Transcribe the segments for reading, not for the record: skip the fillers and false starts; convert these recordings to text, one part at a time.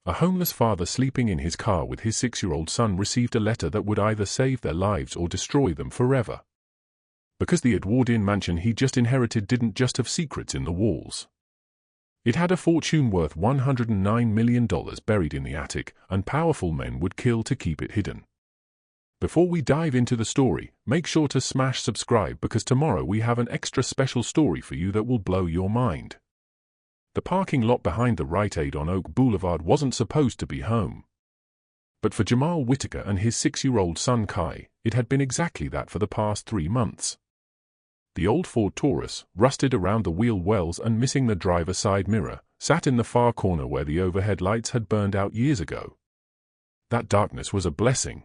A homeless father sleeping in his car with his 6-year-old son received a letter that would either save their lives or destroy them forever. Because the Edwardian mansion he just inherited didn't just have secrets in the walls. It had a fortune worth $109 million buried in the attic, and powerful men would kill to keep it hidden. Before we dive into the story, make sure to smash subscribe because tomorrow we have an extra special story for you that will blow your mind. The parking lot behind the Rite Aid on Oak Boulevard wasn't supposed to be home. But for Jamal Whitaker and his 6-year-old son Kai, it had been exactly that for the past 3 months. The old Ford Taurus, rusted around the wheel wells and missing the driver's side mirror, sat in the far corner where the overhead lights had burned out years ago. That darkness was a blessing.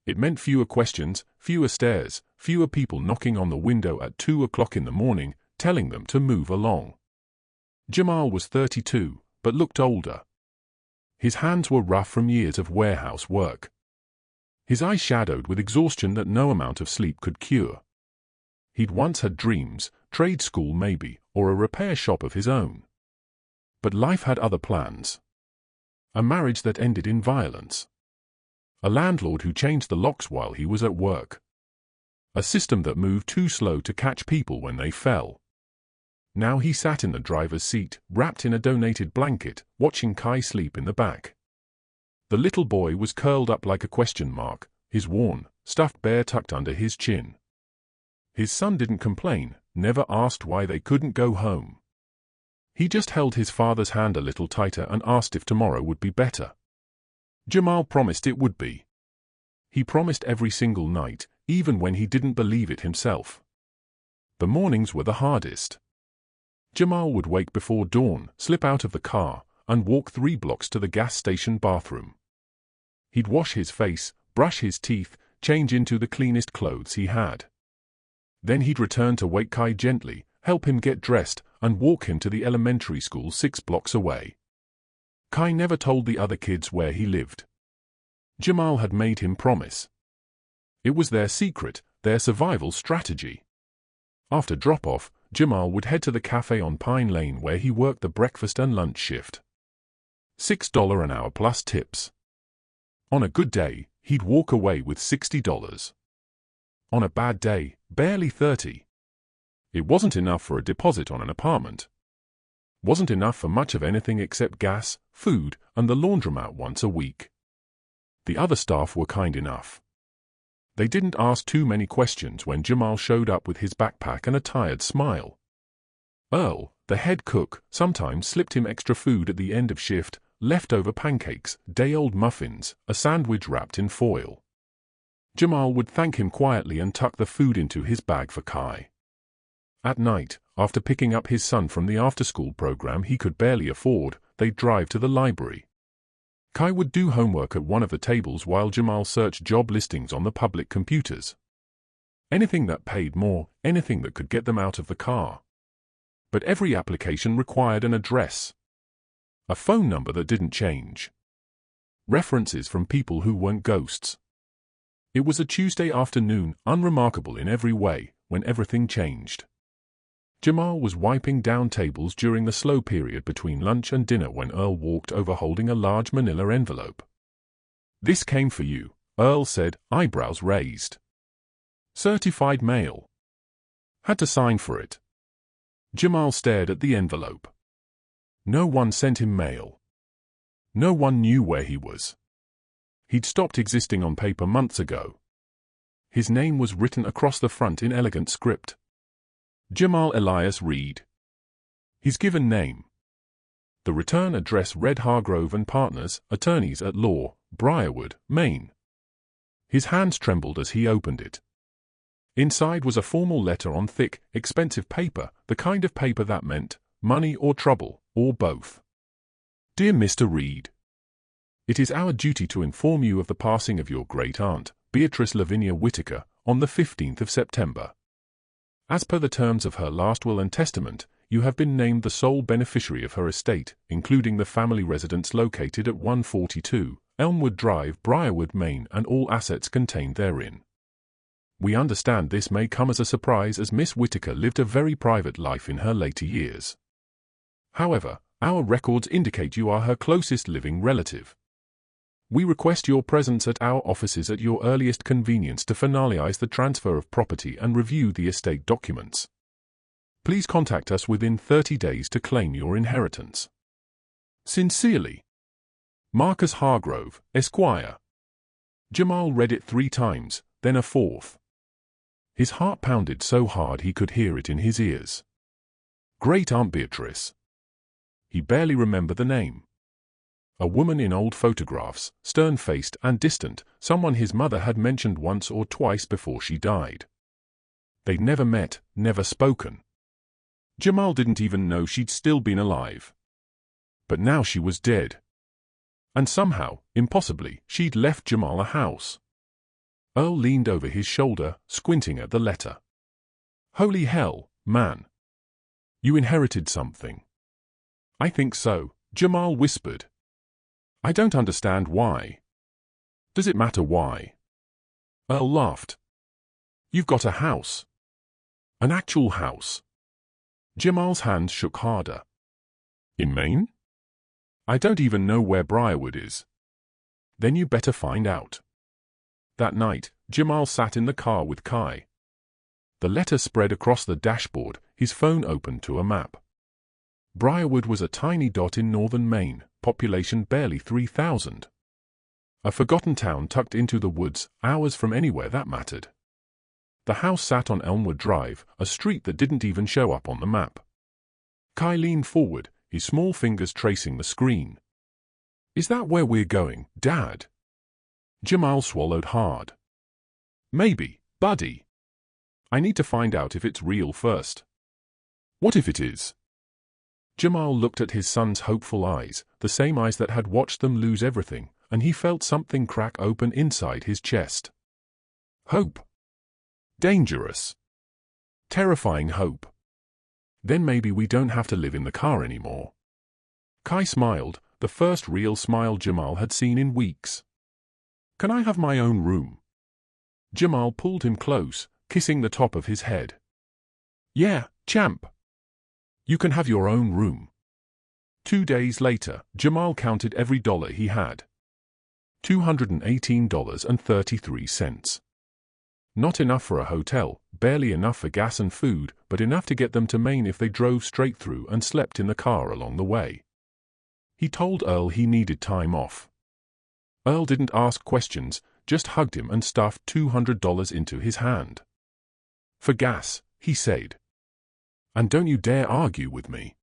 It meant fewer questions, fewer stares, fewer people knocking on the window at 2 o'clock in the morning, telling them to move along. Jamal was 32, but looked older. His hands were rough from years of warehouse work. His eyes shadowed with exhaustion that no amount of sleep could cure. He'd once had dreams, trade school maybe, or a repair shop of his own. But life had other plans. A marriage that ended in violence. A landlord who changed the locks while he was at work. A system that moved too slow to catch people when they fell. Now he sat in the driver's seat, wrapped in a donated blanket, watching Kai sleep in the back. The little boy was curled up like a question mark, his worn, stuffed bear tucked under his chin. His son didn't complain, never asked why they couldn't go home. He just held his father's hand a little tighter and asked if tomorrow would be better. Jamal promised it would be. He promised every single night, even when he didn't believe it himself. The mornings were the hardest. Jamal would wake before dawn, slip out of the car, and walk 3 blocks to the gas station bathroom. He'd wash his face, brush his teeth, change into the cleanest clothes he had. Then he'd return to wake Kai gently, help him get dressed, and walk him to the elementary school 6 blocks away. Kai never told the other kids where he lived. Jamal had made him promise. It was their secret, their survival strategy. After drop-off, Jamal would head to the cafe on Pine Lane where he worked the breakfast and lunch shift. $6 an hour plus tips. On a good day, he'd walk away with $60. On a bad day, barely $30. It wasn't enough for a deposit on an apartment. Wasn't enough for much of anything except gas, food, and the laundromat once a week. The other staff were kind enough. They didn't ask too many questions when Jamal showed up with his backpack and a tired smile. Earl, the head cook, sometimes slipped him extra food at the end of shift, leftover pancakes, day-old muffins, a sandwich wrapped in foil. Jamal would thank him quietly and tuck the food into his bag for Kai. At night, after picking up his son from the after-school program he could barely afford, they'd drive to the library. Kai would do homework at one of the tables while Jamal searched job listings on the public computers. Anything that paid more, anything that could get them out of the car. But every application required an address. A phone number that didn't change. References from people who weren't ghosts. It was a Tuesday afternoon, unremarkable in every way, when everything changed. Jamal was wiping down tables during the slow period between lunch and dinner when Earl walked over holding a large manila envelope. "This came for you," Earl said, eyebrows raised. "Certified mail." "Had to sign for it." Jamal stared at the envelope. No one sent him mail. No one knew where he was. He'd stopped existing on paper months ago. His name was written across the front in elegant script. Jamal Elias Reed. His given name. The return address read Hargrove and Partners, Attorneys at Law, Briarwood, Maine. His hands trembled as he opened it. Inside was a formal letter on thick, expensive paper, the kind of paper that meant money or trouble, or both. "Dear Mr. Reed, it is our duty to inform you of the passing of your great-aunt, Beatrice Lavinia Whitaker, on the 15th of September. As per the terms of her last will and testament, you have been named the sole beneficiary of her estate, including the family residence located at 142 Elmwood Drive, Briarwood, Maine, and all assets contained therein. We understand this may come as a surprise as Miss Whitaker lived a very private life in her later years. However, Our records indicate you are her closest living relative. We request your presence at our offices at your earliest convenience to finalize the transfer of property and review the estate documents. Please contact us within 30 days to claim your inheritance. Sincerely, Marcus Hargrove, Esquire. Jamal read it 3 times, then a 4th. His heart pounded so hard he could hear it in his ears. Great Aunt Beatrice. He barely remembered the name. A woman in old photographs, stern-faced and distant, someone his mother had mentioned once or twice before she died. They'd never met, never spoken. Jamal didn't even know she'd still been alive. But now she was dead. And somehow, impossibly, she'd left Jamal a house. Earl leaned over his shoulder, squinting at the letter. Holy hell, man. You inherited something. I think so, Jamal whispered. I don't understand why. Does it matter why? Earl laughed. You've got a house. An actual house. Jamal's hands shook harder. In Maine? I don't even know where Briarwood is. Then you better find out. That night, Jamal sat in the car with Kai. The letter spread across the dashboard, his phone opened to a map. Briarwood was a tiny dot in northern Maine, population barely 3,000. A forgotten town tucked into the woods, hours from anywhere that mattered. The house sat on Elmwood Drive, a street that didn't even show up on the map. Kai leaned forward, his small fingers tracing the screen. Is that where we're going, Dad? Jamal swallowed hard. Maybe, buddy. I need to find out if it's real first. What if it is? Jamal looked at his son's hopeful eyes, the same eyes that had watched them lose everything, and he felt something crack open inside his chest. Hope. Dangerous. Terrifying hope. Then maybe we don't have to live in the car anymore. Kai smiled, the first real smile Jamal had seen in weeks. Can I have my own room? Jamal pulled him close, kissing the top of his head. Yeah, champ. You can have your own room. 2 days later, Jamal counted every dollar he had. $218.33. Not enough for a hotel, barely enough for gas and food, but enough to get them to Maine if they drove straight through and slept in the car along the way. He told Earl he needed time off. Earl didn't ask questions, just hugged him and stuffed $200 into his hand. For gas, he said. And don't you dare argue with me.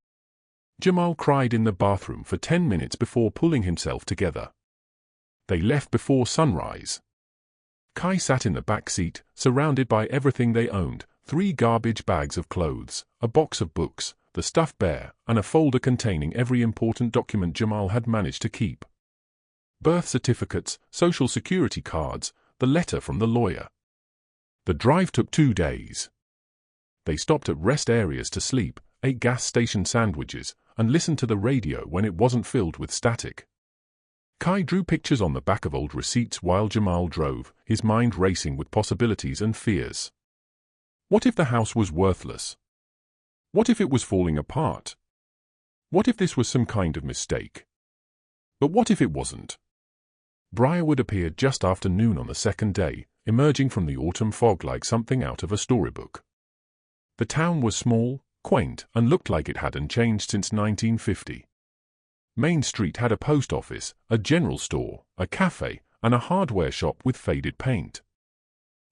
Jamal cried in the bathroom for 10 minutes before pulling himself together. They left before sunrise. Kai sat in the back seat, surrounded by everything they owned, 3 garbage bags of clothes, a box of books, the stuffed bear, and a folder containing every important document Jamal had managed to keep. Birth certificates, social security cards, the letter from the lawyer. The drive took 2 days. They stopped at rest areas to sleep, ate gas station sandwiches, and listened to the radio when it wasn't filled with static. Kai drew pictures on the back of old receipts while Jamal drove, his mind racing with possibilities and fears. What if the house was worthless? What if it was falling apart? What if this was some kind of mistake? But what if it wasn't? Briarwood appeared just after noon on the second day, emerging from the autumn fog like something out of a storybook. The town was small, quaint, and looked like it hadn't changed since 1950. Main Street had a post office, a general store, a cafe, and a hardware shop with faded paint.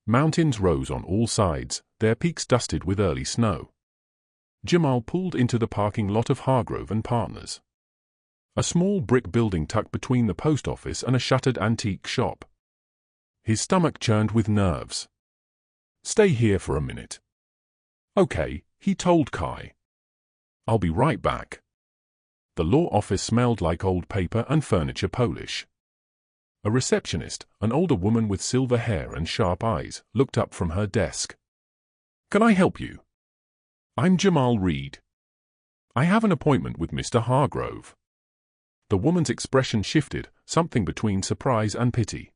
Mountains rose on all sides, their peaks dusted with early snow. Jamal pulled into the parking lot of Hargrove and Partners. A small brick building tucked between the post office and a shuttered antique shop. His stomach churned with nerves. Stay here for a minute. Okay, he told Kai. I'll be right back. The law office smelled like old paper and furniture polish. A receptionist, an older woman with silver hair and sharp eyes, looked up from her desk. Can I help you? I'm Jamal Reed. I have an appointment with Mr. Hargrove. The woman's expression shifted, something between surprise and pity.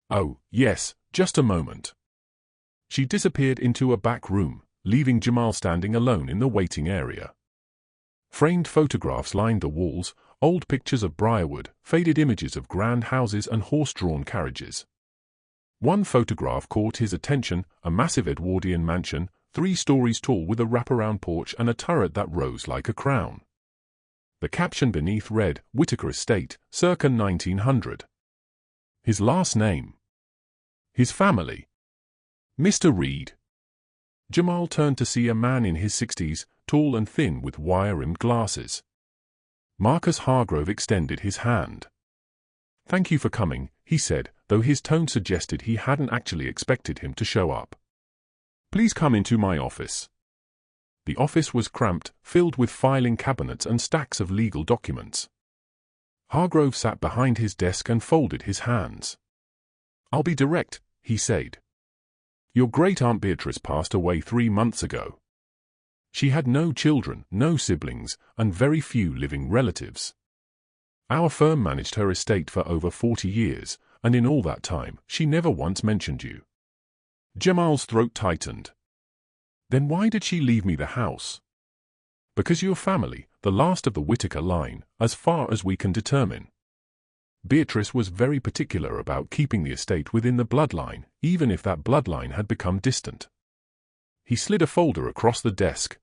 Oh, yes, just a moment. She disappeared into a back room, leaving Jamal standing alone in the waiting area. Framed photographs lined the walls, old pictures of Briarwood, faded images of grand houses and horse-drawn carriages. One photograph caught his attention, a massive Edwardian mansion, 3 stories tall with a wraparound porch and a turret that rose like a crown. The caption beneath read, Whittaker Estate, circa 1900. His last name. His family. Mr. Reed. Jamal turned to see a man in his 60s, tall and thin with wire-rimmed glasses. Marcus Hargrove extended his hand. "Thank you for coming," he said, though his tone suggested he hadn't actually expected him to show up. "Please come into my office." The office was cramped, filled with filing cabinets and stacks of legal documents. Hargrove sat behind his desk and folded his hands. "I'll be direct," he said. "Your great-aunt Beatrice passed away 3 months ago. She had no children, no siblings, and very few living relatives. Our firm managed her estate for over 40 years, and in all that time, she never once mentioned you." Jamal's throat tightened. "Then why did she leave me the house?" "Because your family, the last of the Whittaker line, as far as we can determine. Beatrice was very particular about keeping the estate within the bloodline, even if that bloodline had become distant." He slid a folder across the desk.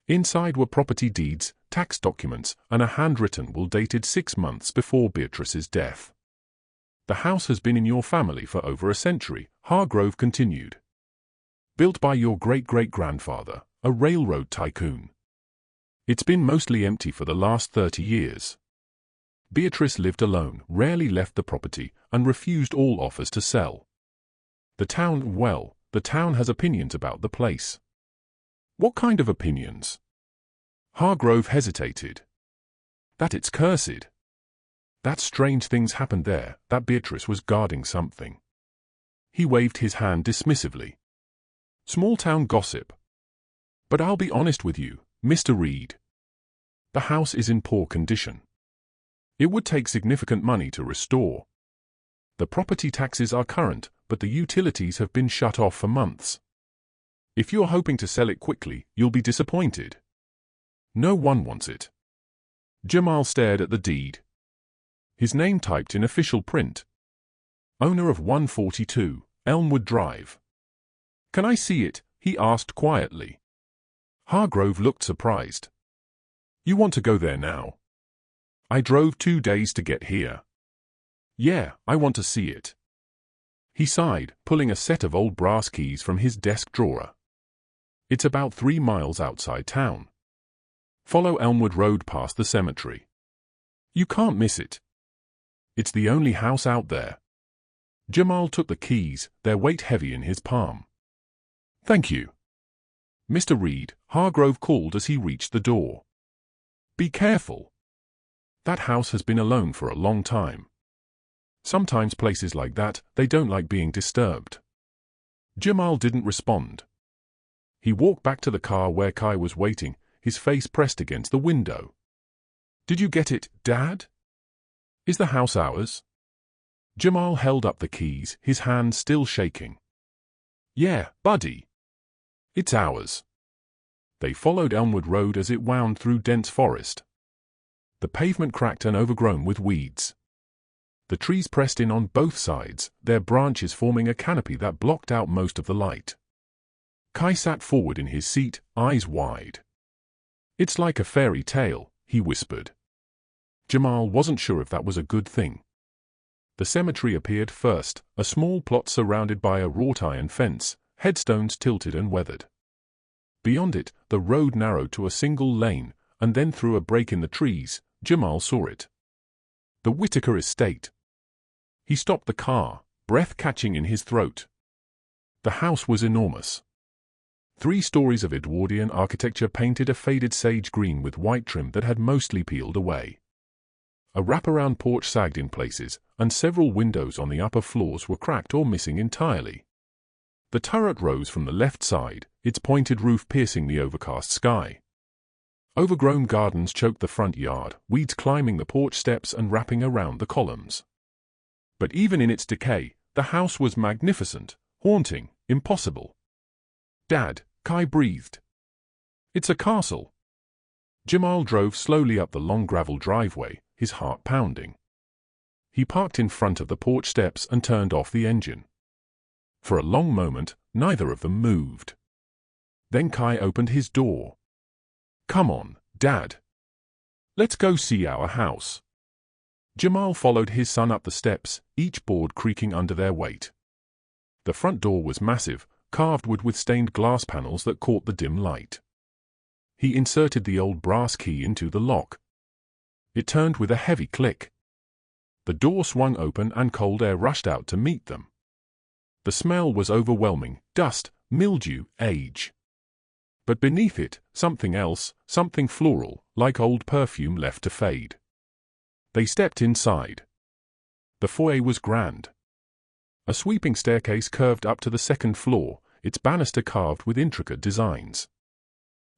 Inside were property deeds, tax documents, and a handwritten will dated 6 months before Beatrice's death. "The house has been in your family for over a century," Hargrove continued. "Built by your great-great-grandfather, a railroad tycoon. It's been mostly empty for the last 30 years. Beatrice lived alone, rarely left the property, and refused all offers to sell. The town has opinions about the place." "What kind of opinions?" Hargrove hesitated. "That it's cursed. That strange things happened there, that Beatrice was guarding something." He waved his hand dismissively. "Small-town gossip. But I'll be honest with you, Mr. Reed. The house is in poor condition. It would take significant money to restore. The property taxes are current, but the utilities have been shut off for months. If you're hoping to sell it quickly, you'll be disappointed. No one wants it." Jamal stared at the deed. His name typed in official print. "Owner of 142, Elmwood Drive." "Can I see it?" he asked quietly. Hargrove looked surprised. "You want to go there now?" "I drove 2 days to get here." "Yeah, I want to see it." He sighed, pulling a set of old brass keys from his desk drawer. "It's about 3 miles outside town. Follow Elmwood Road past the cemetery. You can't miss it. It's the only house out there." Jamal took the keys, their weight heavy in his palm. "Thank you." "Mr. Reed," Hargrove called as he reached the door. "Be careful. That house has been alone for a long time. Sometimes places like that, they don't like being disturbed." Jamal didn't respond. He walked back to the car where Kai was waiting, his face pressed against the window. "Did you get it, Dad? Is the house ours?" Jamal held up the keys, his hand still shaking. "Yeah, buddy. It's ours." They followed Elmwood Road as it wound through dense forest. The pavement cracked and overgrown with weeds. The trees pressed in on both sides, their branches forming a canopy that blocked out most of the light. Kai sat forward in his seat, eyes wide. "It's like a fairy tale," he whispered. Jamal wasn't sure if that was a good thing. The cemetery appeared first, a small plot surrounded by a wrought iron fence, headstones tilted and weathered. Beyond it, the road narrowed to a single lane, and then through a break in the trees, Jamal saw it. The Whittaker Estate. He stopped the car, breath catching in his throat. The house was enormous. 3 stories of Edwardian architecture painted a faded sage green with white trim that had mostly peeled away. A wraparound porch sagged in places, and several windows on the upper floors were cracked or missing entirely. The turret rose from the left side, its pointed roof piercing the overcast sky. Overgrown gardens choked the front yard, weeds climbing the porch steps and wrapping around the columns. But even in its decay, the house was magnificent, haunting, impossible. "Dad," Kai breathed. "It's a castle." Jamal drove slowly up the long gravel driveway, his heart pounding. He parked in front of the porch steps and turned off the engine. For a long moment, neither of them moved. Then Kai opened his door. "Come on, Dad. Let's go see our house." Jamal followed his son up the steps, each board creaking under their weight. The front door was massive, carved wood with stained glass panels that caught the dim light. He inserted the old brass key into the lock. It turned with a heavy click. The door swung open and cold air rushed out to meet them. The smell was overwhelming: dust, mildew, age. But beneath it, something else, something floral, like old perfume left to fade. They stepped inside. The foyer was grand. A sweeping staircase curved up to the second floor, its banister carved with intricate designs.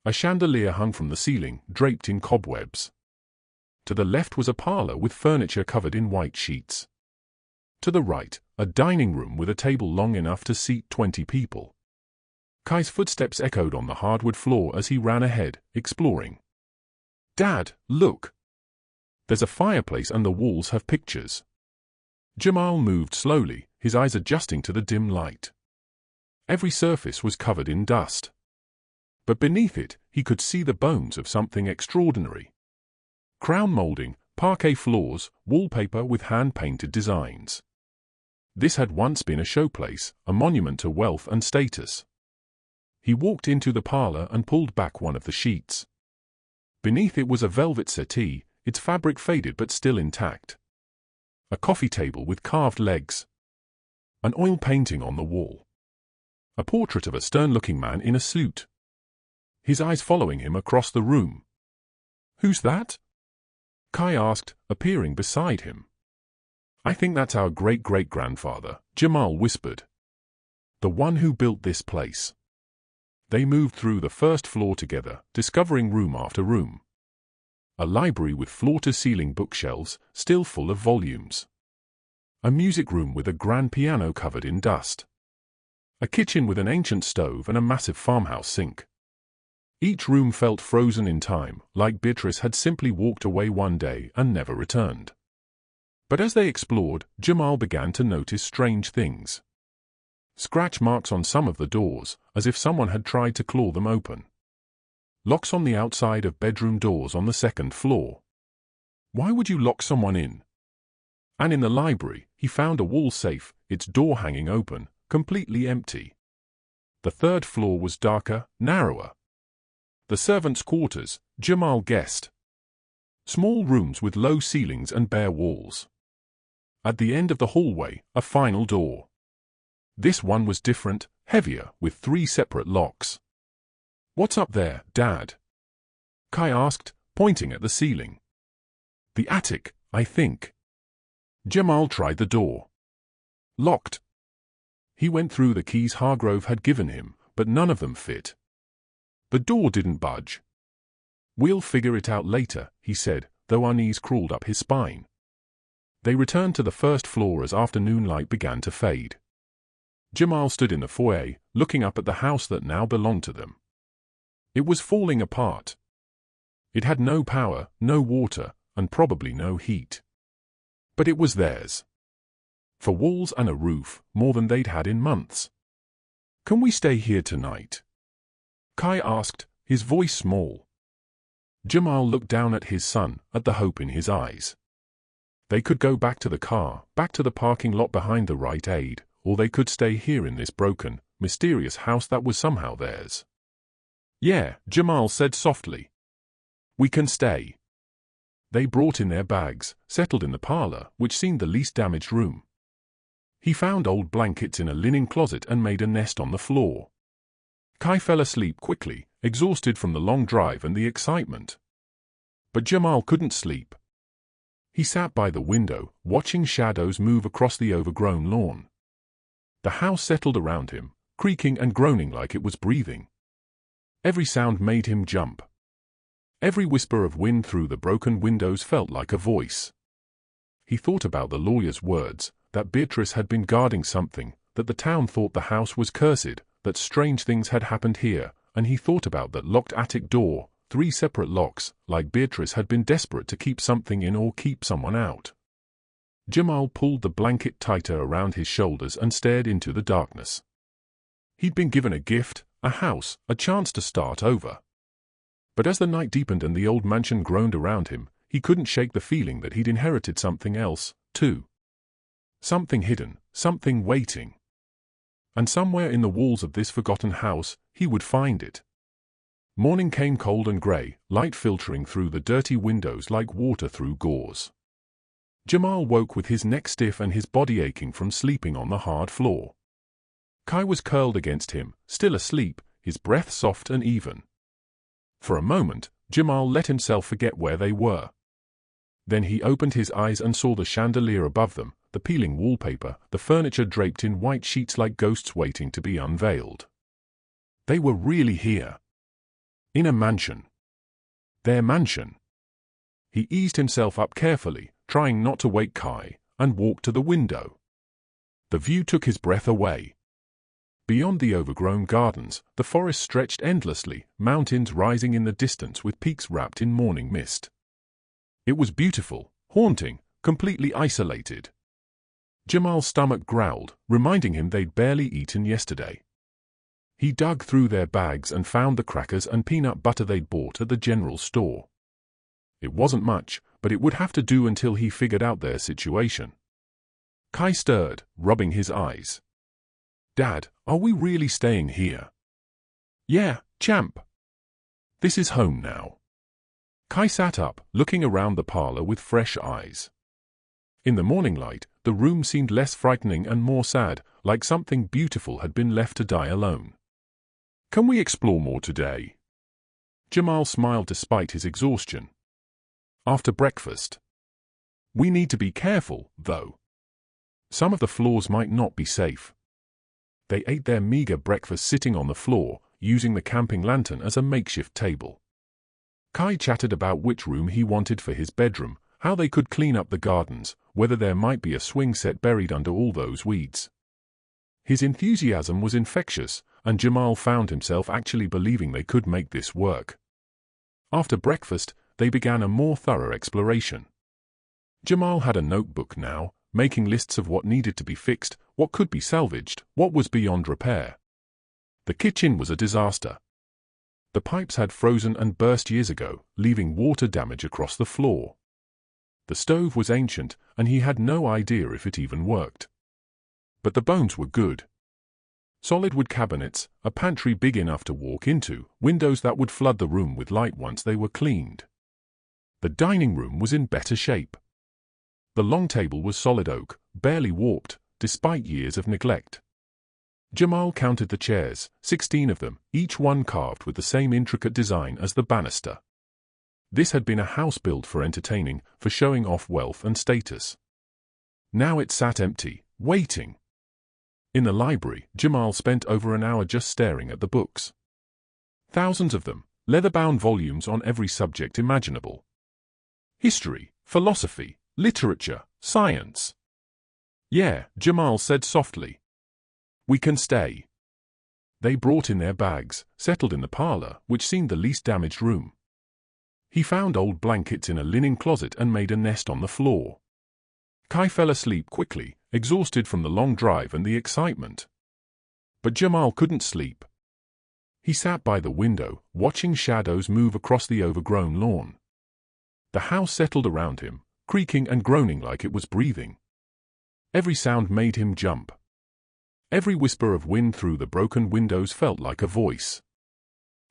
A chandelier hung from the ceiling, draped in cobwebs. To the left was a parlor with furniture covered in white sheets. To the right, a dining room with a table long enough to seat 20 people. Kai's footsteps echoed on the hardwood floor as he ran ahead, exploring. "Dad, look! There's a fireplace and the walls have pictures." Jamal moved slowly, his eyes adjusting to the dim light. Every surface was covered in dust. But beneath it, he could see the bones of something extraordinary. Crown molding, parquet floors, wallpaper with hand-painted designs. This had once been a showplace, a monument to wealth and status. He walked into the parlor and pulled back one of the sheets. Beneath it was a velvet settee, its fabric faded but still intact. A coffee table with carved legs. An oil painting on the wall. A portrait of a stern-looking man in a suit. His eyes following him across the room. "Who's that?" Kai asked, appearing beside him. "I think that's our great-great-grandfather," Jamal whispered. "The one who built this place." They moved through the first floor together, discovering room after room. A library with floor-to-ceiling bookshelves, still full of volumes. A music room with a grand piano covered in dust. A kitchen with an ancient stove and a massive farmhouse sink. Each room felt frozen in time, like Beatrice had simply walked away one day and never returned. But as they explored, Jamal began to notice strange things. Scratch marks on some of the doors, as if someone had tried to claw them open. Locks on the outside of bedroom doors on the second floor. Why would you lock someone in? And in the library, he found a wall safe, its door hanging open, completely empty. The third floor was darker, narrower. The servants' quarters, Jamal guessed. Small rooms with low ceilings and bare walls. At the end of the hallway, a final door. This one was different, heavier, with 3 separate locks. "What's up there, Dad?" Kai asked, pointing at the ceiling. "The attic, I think." Jamal tried the door. Locked. He went through the keys Hargrove had given him, but none of them fit. The door didn't budge. "We'll figure it out later," he said, though unease crawled up his spine. They returned to the first floor as afternoon light began to fade. Jamal stood in the foyer, looking up at the house that now belonged to them. It was falling apart. It had no power, no water, and probably no heat. But it was theirs. For walls and a roof, more than they'd had in months. "Can we stay here tonight?" Kai asked, his voice small. Jamal looked down at his son, at the hope in his eyes. They could go back to the car, back to the parking lot behind the Rite Aid, or they could stay here in this broken, mysterious house that was somehow theirs. "Yeah," Jamal said softly. "We can stay." They brought in their bags, settled in the parlor, which seemed the least damaged room. He found old blankets in a linen closet and made a nest on the floor. Kai fell asleep quickly, exhausted from the long drive and the excitement. But Jamal couldn't sleep. He sat by the window, watching shadows move across the overgrown lawn. The house settled around him, creaking and groaning like it was breathing. Every sound made him jump. Every whisper of wind through the broken windows felt like a voice. He thought about the lawyer's words, that Beatrice had been guarding something, that the town thought the house was cursed, that strange things had happened here, and he thought about that locked attic door, 3 separate locks, like Beatrice had been desperate to keep something in or keep someone out. Jamal pulled the blanket tighter around his shoulders and stared into the darkness. He'd been given a gift, a house, a chance to start over. But as the night deepened and the old mansion groaned around him, he couldn't shake the feeling that he'd inherited something else, too. Something hidden, something waiting. And somewhere in the walls of this forgotten house, he would find it. Morning came cold and grey, light filtering through the dirty windows like water through gauze. Jamal woke with his neck stiff and his body aching from sleeping on the hard floor. Kai was curled against him, still asleep, his breath soft and even. For a moment, Jamal let himself forget where they were. Then he opened his eyes and saw the chandelier above them, the peeling wallpaper, the furniture draped in white sheets like ghosts waiting to be unveiled. They were really here. In a mansion. Their mansion. He eased himself up carefully, trying not to wake Kai, and walked to the window. The view took his breath away. Beyond the overgrown gardens, the forest stretched endlessly, mountains rising in the distance with peaks wrapped in morning mist. It was beautiful, haunting, completely isolated. Jamal's stomach growled, reminding him they'd barely eaten yesterday. He dug through their bags and found the crackers and peanut butter they'd bought at the general store. It wasn't much, but it would have to do until he figured out their situation. Kai stirred, rubbing his eyes. "Dad, are we really staying here?" "Yeah, champ. This is home now." Kai sat up, looking around the parlor with fresh eyes. In the morning light, the room seemed less frightening and more sad, like something beautiful had been left to die alone. "Can we explore more today?" Jamal smiled despite his exhaustion. "After breakfast. We need to be careful, though. Some of the floors might not be safe." They ate their meager breakfast sitting on the floor, using the camping lantern as a makeshift table. Kai chatted about which room he wanted for his bedroom, how they could clean up the gardens, whether there might be a swing set buried under all those weeds. His enthusiasm was infectious, and Jamal found himself actually believing they could make this work. After breakfast, they began a more thorough exploration. Jamal had a notebook now, making lists of what needed to be fixed, what could be salvaged, what was beyond repair. The kitchen was a disaster. The pipes had frozen and burst years ago, leaving water damage across the floor. The stove was ancient, and he had no idea if it even worked. But the bones were good. Solid wood cabinets, a pantry big enough to walk into, windows that would flood the room with light once they were cleaned. The dining room was in better shape. The long table was solid oak, barely warped, despite years of neglect. Jamal counted the chairs, 16 of them, each one carved with the same intricate design as the banister. This had been a house built for entertaining, for showing off wealth and status. Now it sat empty, waiting. In the library, Jamal spent over an hour just staring at the books. Thousands of them, leather-bound volumes on every subject imaginable. History, philosophy, literature, science. "Yeah," Jamal said softly. "We can stay." They brought in their bags, settled in the parlor, which seemed the least damaged room. He found old blankets in a linen closet and made a nest on the floor. Kai fell asleep quickly, exhausted from the long drive and the excitement. But Jamal couldn't sleep. He sat by the window, watching shadows move across the overgrown lawn. The house settled around him, creaking and groaning like it was breathing. Every sound made him jump. Every whisper of wind through the broken windows felt like a voice.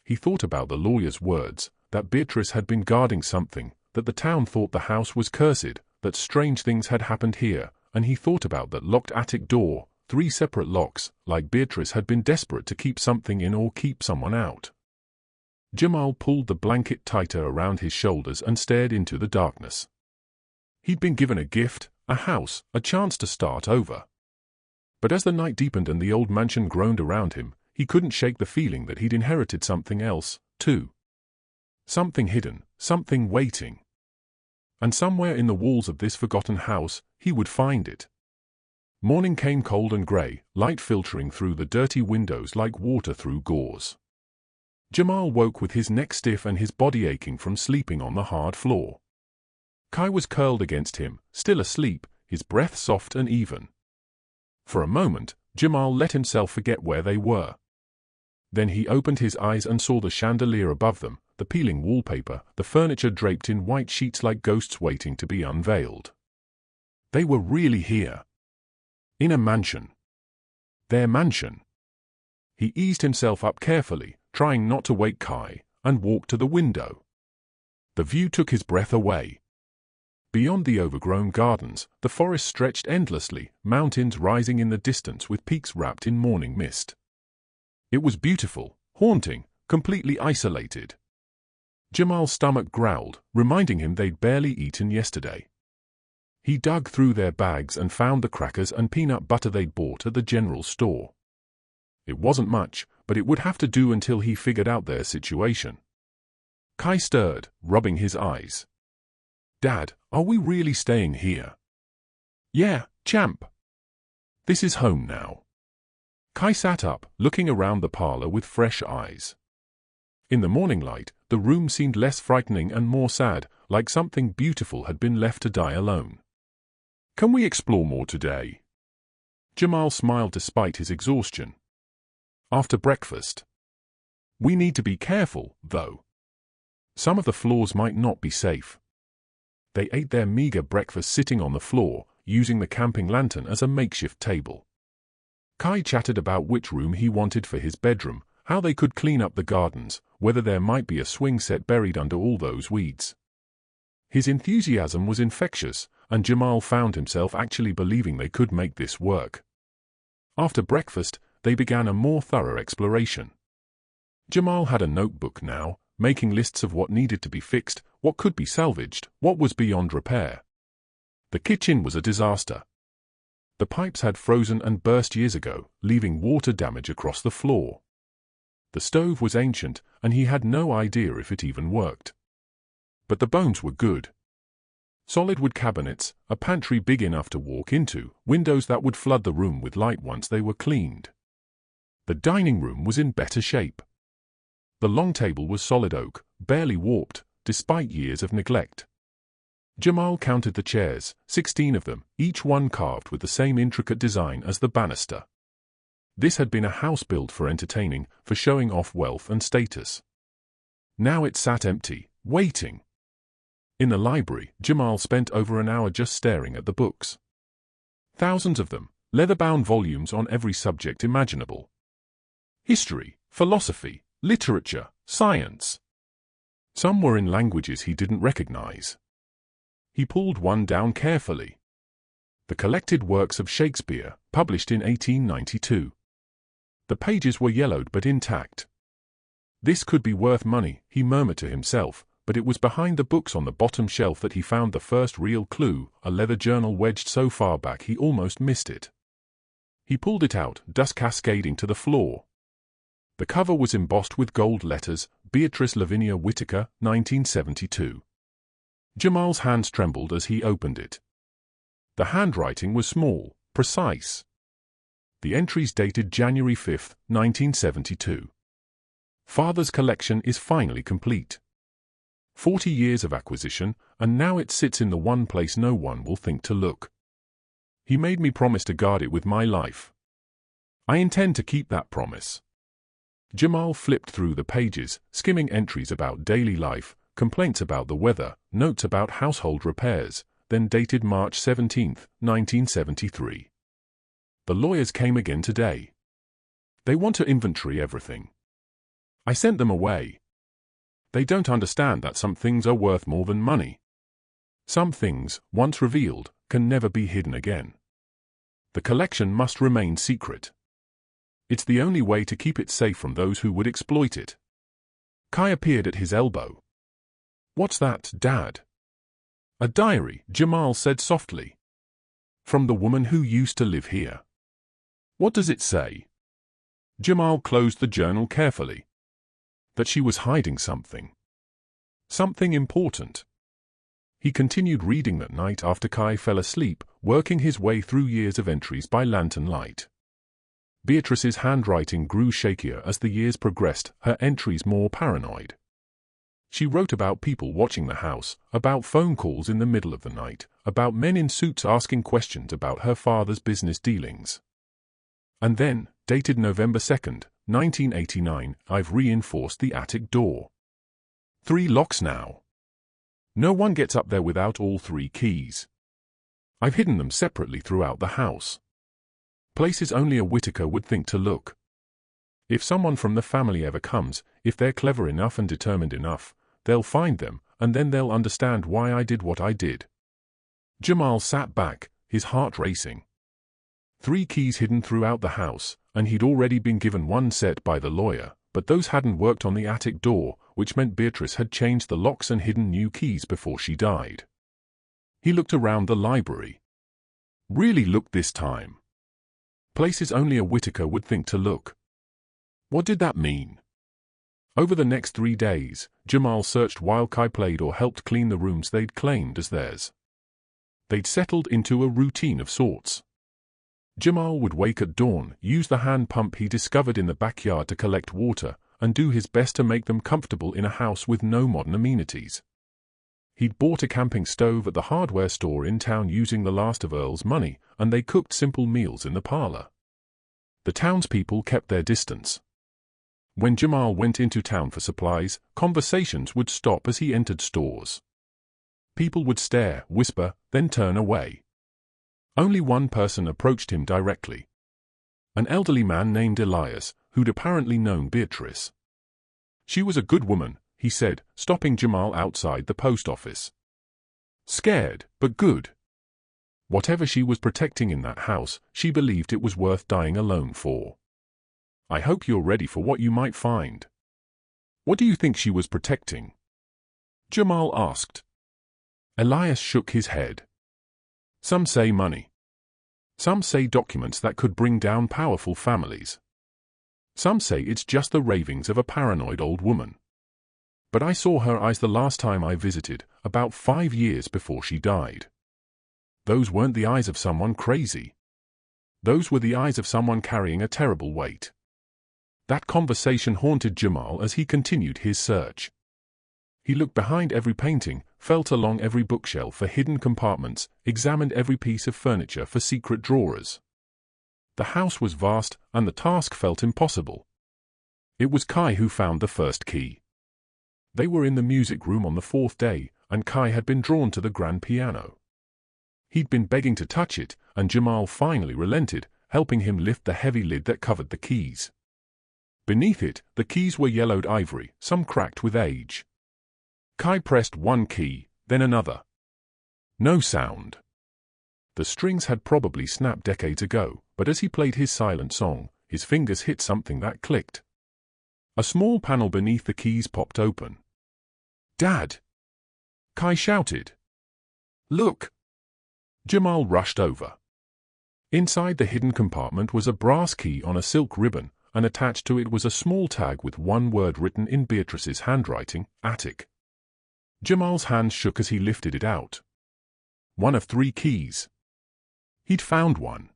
He thought about the lawyer's words, that Beatrice had been guarding something, that the town thought the house was cursed, that strange things had happened here, and he thought about that locked attic door, 3 separate locks, like Beatrice had been desperate to keep something in or keep someone out. Jamal pulled the blanket tighter around his shoulders and stared into the darkness. He'd been given a gift, a house, a chance to start over. But as the night deepened and the old mansion groaned around him, he couldn't shake the feeling that he'd inherited something else, too. Something hidden, something waiting. And somewhere in the walls of this forgotten house, he would find it. Morning came cold and grey, light filtering through the dirty windows like water through gauze. Jamal woke with his neck stiff and his body aching from sleeping on the hard floor. Kai was curled against him, still asleep, his breath soft and even. For a moment, Jamal let himself forget where they were. Then he opened his eyes and saw the chandelier above them, the peeling wallpaper, the furniture draped in white sheets like ghosts waiting to be unveiled. They were really here. In a mansion. Their mansion. He eased himself up carefully, trying not to wake Kai, and walked to the window. The view took his breath away. Beyond the overgrown gardens, the forest stretched endlessly, mountains rising in the distance with peaks wrapped in morning mist. It was beautiful, haunting, completely isolated. Jamal's stomach growled, reminding him they'd barely eaten yesterday. He dug through their bags and found the crackers and peanut butter they'd bought at the general store. It wasn't much, but it would have to do until he figured out their situation. Kai stirred, rubbing his eyes. "Dad, are we really staying here?" "Yeah, champ. This is home now." Kai sat up, looking around the parlor with fresh eyes. In the morning light, the room seemed less frightening and more sad, like something beautiful had been left to die alone. "Can we explore more today?" Jamal smiled despite his exhaustion. "After breakfast. We need to be careful, though. Some of the floors might not be safe." They ate their meager breakfast sitting on the floor, using the camping lantern as a makeshift table. Kai chatted about which room he wanted for his bedroom, how they could clean up the gardens, whether there might be a swing set buried under all those weeds. His enthusiasm was infectious, and Jamal found himself actually believing they could make this work. After breakfast, they began a more thorough exploration. Jamal had a notebook now, making lists of what needed to be fixed, what could be salvaged, what was beyond repair. The kitchen was a disaster. The pipes had frozen and burst years ago, leaving water damage across the floor. The stove was ancient, and he had no idea if it even worked. But the bones were good. Solid wood cabinets, a pantry big enough to walk into, windows that would flood the room with light once they were cleaned. The dining room was in better shape. The long table was solid oak, barely warped, despite years of neglect. Jamal counted the chairs, 16 of them, each one carved with the same intricate design as the banister. This had been a house built for entertaining, for showing off wealth and status. Now it sat empty, waiting. In the library, Jamal spent over an hour just staring at the books. Thousands of them, leather-bound volumes on every subject imaginable. History, philosophy, literature, science. Some were in languages he didn't recognize. He pulled one down carefully. The collected works of Shakespeare, published in 1892. The pages were yellowed but intact. This could be worth money, he murmured to himself, but it was behind the books on the bottom shelf that he found the first real clue, a leather journal wedged so far back he almost missed it. He pulled it out, dust cascading to the floor. The cover was embossed with gold letters, Beatrice Lavinia Whitaker, 1972. Jamal's hands trembled as he opened it. The handwriting was small, precise. The entries dated January 5, 1972. Father's collection is finally complete. 40 years of acquisition, and now it sits in the one place no one will think to look. He made me promise to guard it with my life. I intend to keep that promise. Jamal flipped through the pages, skimming entries about daily life, complaints about the weather, notes about household repairs, then dated March 17, 1973. The lawyers came again today. They want to inventory everything. I sent them away. They don't understand that some things are worth more than money. Some things, once revealed, can never be hidden again. The collection must remain secret. It's the only way to keep it safe from those who would exploit it. Kai appeared at his elbow. "What's that, Dad?" "A diary," Jamal said softly. "From the woman who used to live here." "What does it say?" Jamal closed the journal carefully. That she was hiding something. Something important. He continued reading that night after Kai fell asleep, working his way through years of entries by lantern light. Beatrice's handwriting grew shakier as the years progressed, her entries more paranoid. She wrote about people watching the house, about phone calls in the middle of the night, about men in suits asking questions about her father's business dealings. And then, dated November 2nd, 1989, I've reinforced the attic door. 3 locks now. No one gets up there without all 3 keys. I've hidden them separately throughout the house. Places only a Whittaker would think to look. If someone from the family ever comes, if they're clever enough and determined enough, they'll find them, and then they'll understand why I did what I did. Jamal sat back, his heart racing. 3 keys hidden throughout the house, and he'd already been given 1 set by the lawyer, but those hadn't worked on the attic door, which meant Beatrice had changed the locks and hidden new keys before she died. He looked around the library. Really looked this time. Places only a Whittaker would think to look. What did that mean? Over the next 3 days, Jamal searched while Kai played or helped clean the rooms they'd claimed as theirs. They'd settled into a routine of sorts. Jamal would wake at dawn, use the hand pump he discovered in the backyard to collect water, and do his best to make them comfortable in a house with no modern amenities. He'd bought a camping stove at the hardware store in town using the last of Earl's money, and they cooked simple meals in the parlor. The townspeople kept their distance. When Jamal went into town for supplies, conversations would stop as he entered stores. People would stare, whisper, then turn away. Only one person approached him directly. An elderly man named Elias, who'd apparently known Beatrice. She was a good woman, he said, stopping Jamal outside the post office. Scared, but good. Whatever she was protecting in that house, she believed it was worth dying alone for. I hope you're ready for what you might find. What do you think she was protecting? Jamal asked. Elias shook his head. Some say money. Some say documents that could bring down powerful families. Some say it's just the ravings of a paranoid old woman. But I saw her eyes the last time I visited, about 5 years before she died. Those weren't the eyes of someone crazy. Those were the eyes of someone carrying a terrible weight. That conversation haunted Jamal as he continued his search. He looked behind every painting, felt along every bookshelf for hidden compartments, examined every piece of furniture for secret drawers. The house was vast, and the task felt impossible. It was Kai who found the first key. They were in the music room on the 4th day, and Kai had been drawn to the grand piano. He'd been begging to touch it, and Jamal finally relented, helping him lift the heavy lid that covered the keys. Beneath it, the keys were yellowed ivory, some cracked with age. Kai pressed one key, then another. No sound. The strings had probably snapped decades ago, but as he played his silent song, his fingers hit something that clicked. A small panel beneath the keys popped open. "Dad!" Kai shouted. "Look!" Jamal rushed over. Inside the hidden compartment was a brass key on a silk ribbon, and attached to it was a small tag with one word written in Beatrice's handwriting, attic. Jamal's hands shook as he lifted it out. One of 3 keys. He'd found one.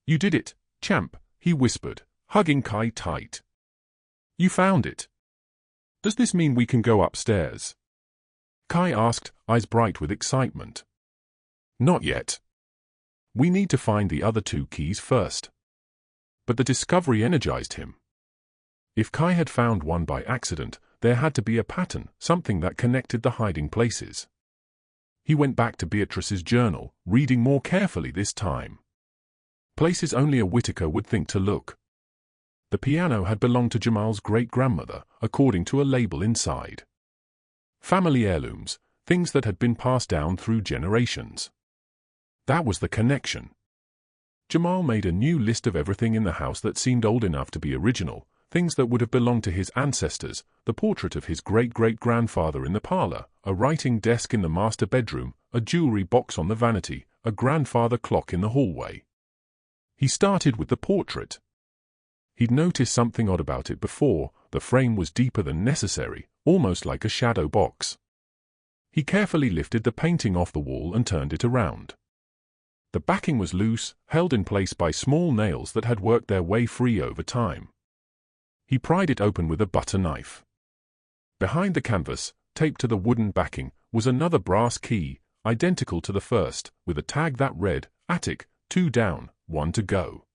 "You did it, champ," he whispered, hugging Kai tight. "You found it. Does this mean we can go upstairs?" Kai asked, eyes bright with excitement. "Not yet. We need to find the other 2 keys first." But the discovery energized him. If Kai had found one by accident, there had to be a pattern, something that connected the hiding places. He went back to Beatrice's journal, reading more carefully this time. Places only a Whittaker would think to look. The piano had belonged to Jamal's great-grandmother, according to a label inside. Family heirlooms, things that had been passed down through generations. That was the connection. Jamal made a new list of everything in the house that seemed old enough to be original, things that would have belonged to his ancestors, the portrait of his great-great-grandfather in the parlor, a writing desk in the master bedroom, a jewelry box on the vanity, a grandfather clock in the hallway. He started with the portrait. He'd noticed something odd about it before. The frame was deeper than necessary, almost like a shadow box. He carefully lifted the painting off the wall and turned it around. The backing was loose, held in place by small nails that had worked their way free over time. He pried it open with a butter knife. Behind the canvas, taped to the wooden backing, was another brass key, identical to the first, with a tag that read, "Attic, 2 down, 1 to go."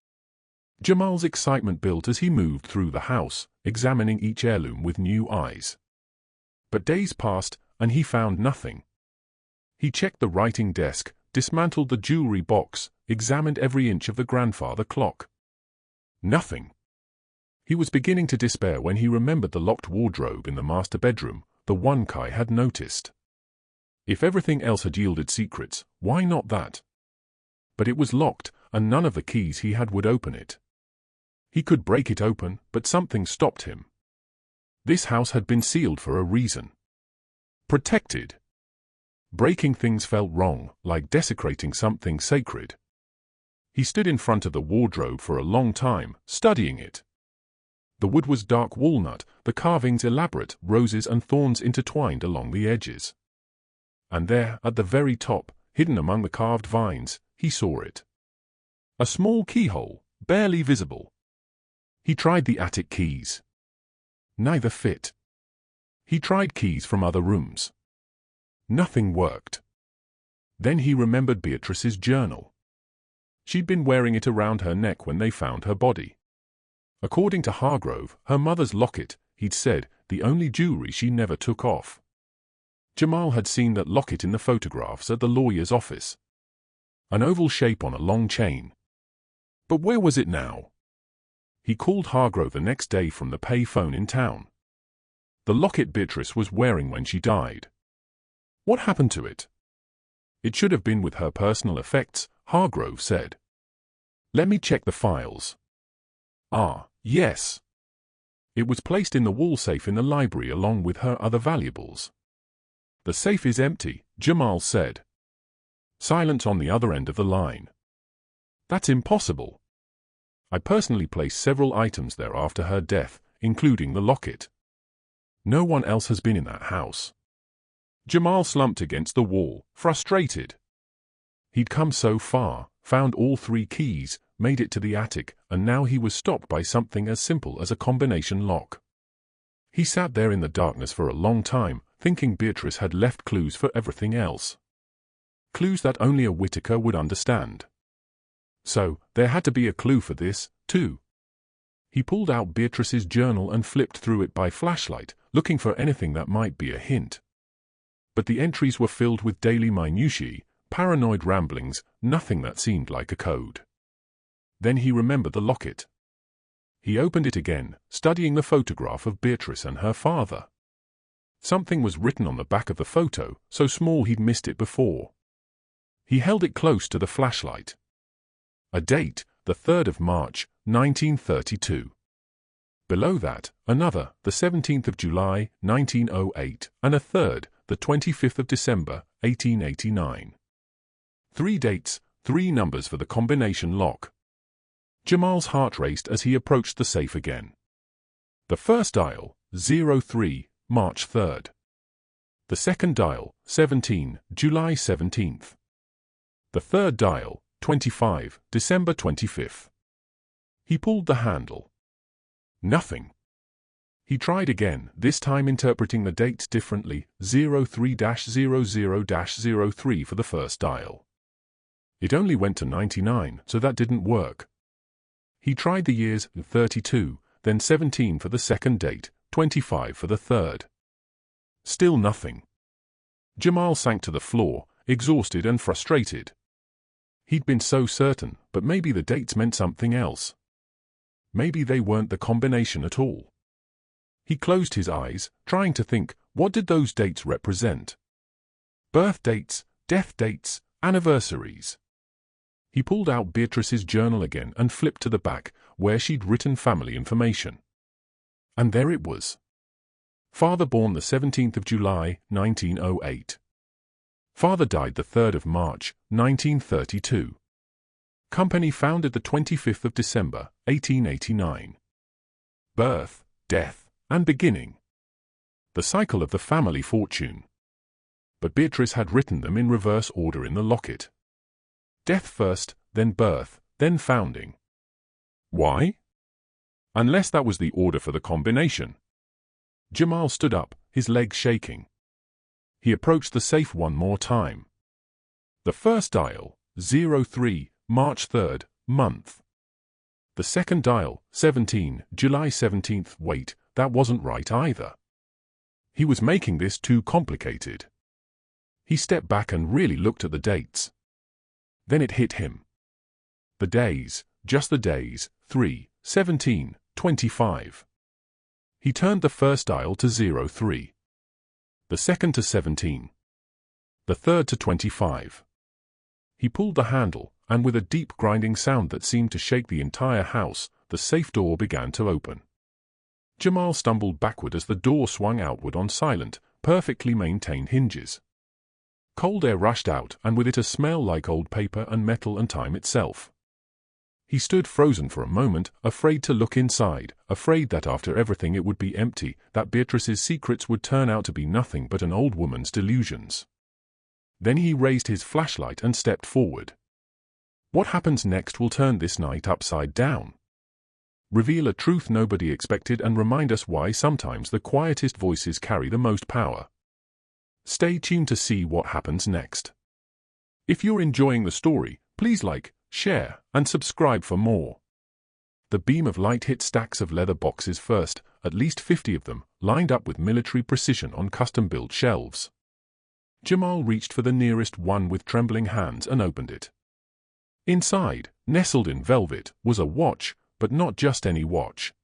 Jamal's excitement built as he moved through the house, examining each heirloom with new eyes. But days passed, and he found nothing. He checked the writing desk, dismantled the jewelry box, examined every inch of the grandfather clock. Nothing. He was beginning to despair when he remembered the locked wardrobe in the master bedroom, the one Kai had noticed. If everything else had yielded secrets, why not that? But it was locked, and none of the keys he had would open it. He could break it open, but something stopped him. This house had been sealed for a reason. Protected. Breaking things felt wrong, like desecrating something sacred. He stood in front of the wardrobe for a long time, studying it. The wood was dark walnut, the carvings elaborate, roses and thorns intertwined along the edges. And there, at the very top, hidden among the carved vines, he saw it. A small keyhole, barely visible. He tried the attic keys. Neither fit. He tried keys from other rooms. Nothing worked. Then he remembered Beatrice's journal. She'd been wearing it around her neck when they found her body. According to Hargrove, her mother's locket, he'd said, the only jewelry she never took off. Jamal had seen that locket in the photographs at the lawyer's office. An oval shape on a long chain. But where was it now? He called Hargrove the next day from the pay phone in town. The locket Beatrice was wearing when she died. What happened to it? It should have been with her personal effects, Hargrove said. Let me check the files. Ah, yes. It was placed in the wall safe in the library along with her other valuables. The safe is empty, Jamal said. Silence on the other end of the line. That's impossible. I personally placed several items there after her death, including the locket. No one else has been in that house. Jamal slumped against the wall, frustrated. He'd come so far, found all 3 keys, made it to the attic, and now he was stopped by something as simple as a combination lock. He sat there in the darkness for a long time, thinking Beatrice had left clues for everything else. Clues that only a Whittaker would understand. So, there had to be a clue for this, too. He pulled out Beatrice's journal and flipped through it by flashlight, looking for anything that might be a hint. But the entries were filled with daily minutiae, paranoid ramblings, nothing that seemed like a code. Then he remembered the locket. He opened it again, studying the photograph of Beatrice and her father. Something was written on the back of the photo, so small he'd missed it before. He held it close to the flashlight. A date, the 3rd of March, 1932. Below that, another, the 17th of July, 1908, and a third, the 25th of December, 1889. 3 dates, 3 numbers for the combination lock. Jamal's heart raced as he approached the safe again. The first dial, 03, March 3rd. The second dial, 17, July 17th. The third dial, 25, December 25th. He pulled the handle. Nothing. He tried again, this time interpreting the dates differently, 03-00-03 for the first dial. It only went to 99, so that didn't work. He tried the years, 32, then 17 for the second date, 25 for the third. Still nothing. Jamal sank to the floor, exhausted and frustrated. He'd been so certain, but maybe the dates meant something else. Maybe they weren't the combination at all. He closed his eyes, trying to think, what did those dates represent? Birth dates, death dates, anniversaries. He pulled out Beatrice's journal again and flipped to the back, where she'd written family information. And there it was. Father born the 17th of July, 1908. Father died the 3rd of March, 1932. Company founded the 25th of December, 1889. Birth, death, and beginning. The cycle of the family fortune. But Beatrice had written them in reverse order in the locket. Death first, then birth, then founding. Why? Unless that was the order for the combination. Jamal stood up, his legs shaking. He approached the safe one more time. The first dial, 03, March 3rd, month. The second dial, 17, July 17th. Wait, that wasn't right either. He was making this too complicated. He stepped back and really looked at the dates. Then it hit him. The days, just the days, 3, 17, 25. He turned the first dial to 03. The second to 17. The third to 25. He pulled the handle, and with a deep grinding sound that seemed to shake the entire house, the safe door began to open. Jamal stumbled backward as the door swung outward on silent, perfectly maintained hinges. Cold air rushed out, and with it a smell like old paper and metal and time itself. He stood frozen for a moment, afraid to look inside, afraid that after everything it would be empty, that Beatrice's secrets would turn out to be nothing but an old woman's delusions. Then he raised his flashlight and stepped forward. What happens next will turn this night upside down. Reveal a truth nobody expected and remind us why sometimes the quietest voices carry the most power. Stay tuned to see what happens next. If you're enjoying the story, please like, share, and subscribe for more. The beam of light hit stacks of leather boxes first, at least 50 of them, lined up with military precision on custom-built shelves. Jamal reached for the nearest one with trembling hands and opened it. Inside, nestled in velvet, was a watch, but not just any watch.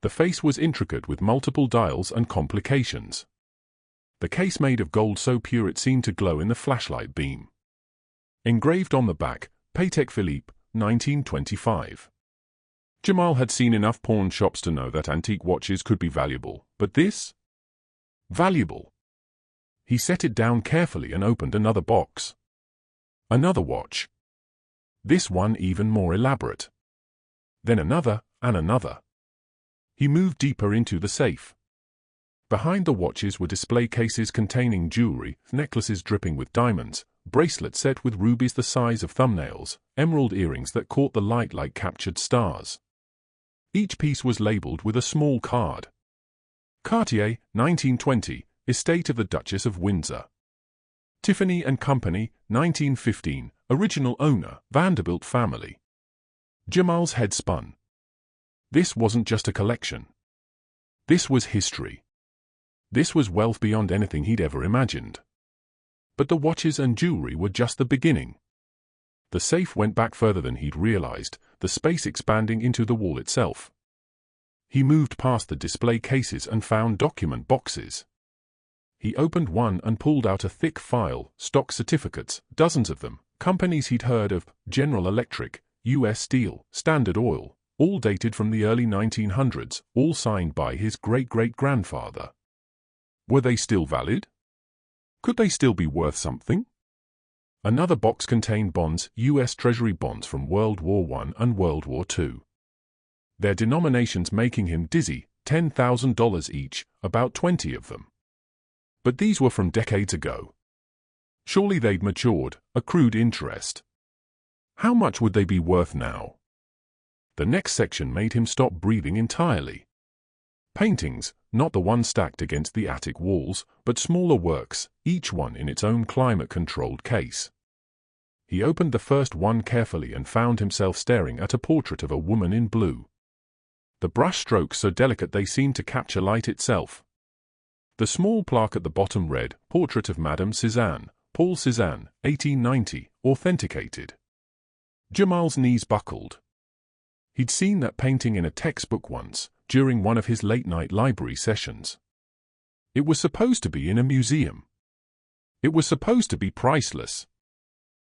The face was intricate with multiple dials and complications. The case made of gold so pure it seemed to glow in the flashlight beam. Engraved on the back, Patek Philippe, 1925. Jamal had seen enough pawn shops to know that antique watches could be valuable, but this? Valuable. He set it down carefully and opened another box. Another watch. This one even more elaborate. Then another, and another. He moved deeper into the safe. Behind the watches were display cases containing jewelry, necklaces dripping with diamonds, bracelets set with rubies the size of thumbnails, emerald earrings that caught the light like captured stars. Each piece was labeled with a small card. Cartier, 1920, estate of the Duchess of Windsor. Tiffany & Company, 1915, original owner, Vanderbilt family. Jamal's head spun. This wasn't just a collection. This was history. This was wealth beyond anything he'd ever imagined. But the watches and jewelry were just the beginning. The safe went back further than he'd realized, the space expanding into the wall itself. He moved past the display cases and found document boxes. He opened one and pulled out a thick file, stock certificates, dozens of them, companies he'd heard of, General Electric, U.S. Steel, Standard Oil, all dated from the early 1900s, all signed by his great-great-grandfather. Were they still valid? Could they still be worth something? Another box contained bonds, U.S. Treasury bonds from World War I and World War II. Their denominations making him dizzy, $10,000 each, about 20 of them. But these were from decades ago. Surely they'd matured, accrued interest. How much would they be worth now? The next section made him stop breathing entirely. Paintings, not the one stacked against the attic walls, but smaller works, each one in its own climate-controlled case. He opened the first one carefully and found himself staring at a portrait of a woman in blue. The brush strokes so delicate they seemed to capture light itself. The small plaque at the bottom read, Portrait of Madame Cézanne, Paul Cézanne, 1890, authenticated. Jamal's knees buckled. He'd seen that painting in a textbook once, during one of his late-night library sessions. It was supposed to be in a museum. It was supposed to be priceless.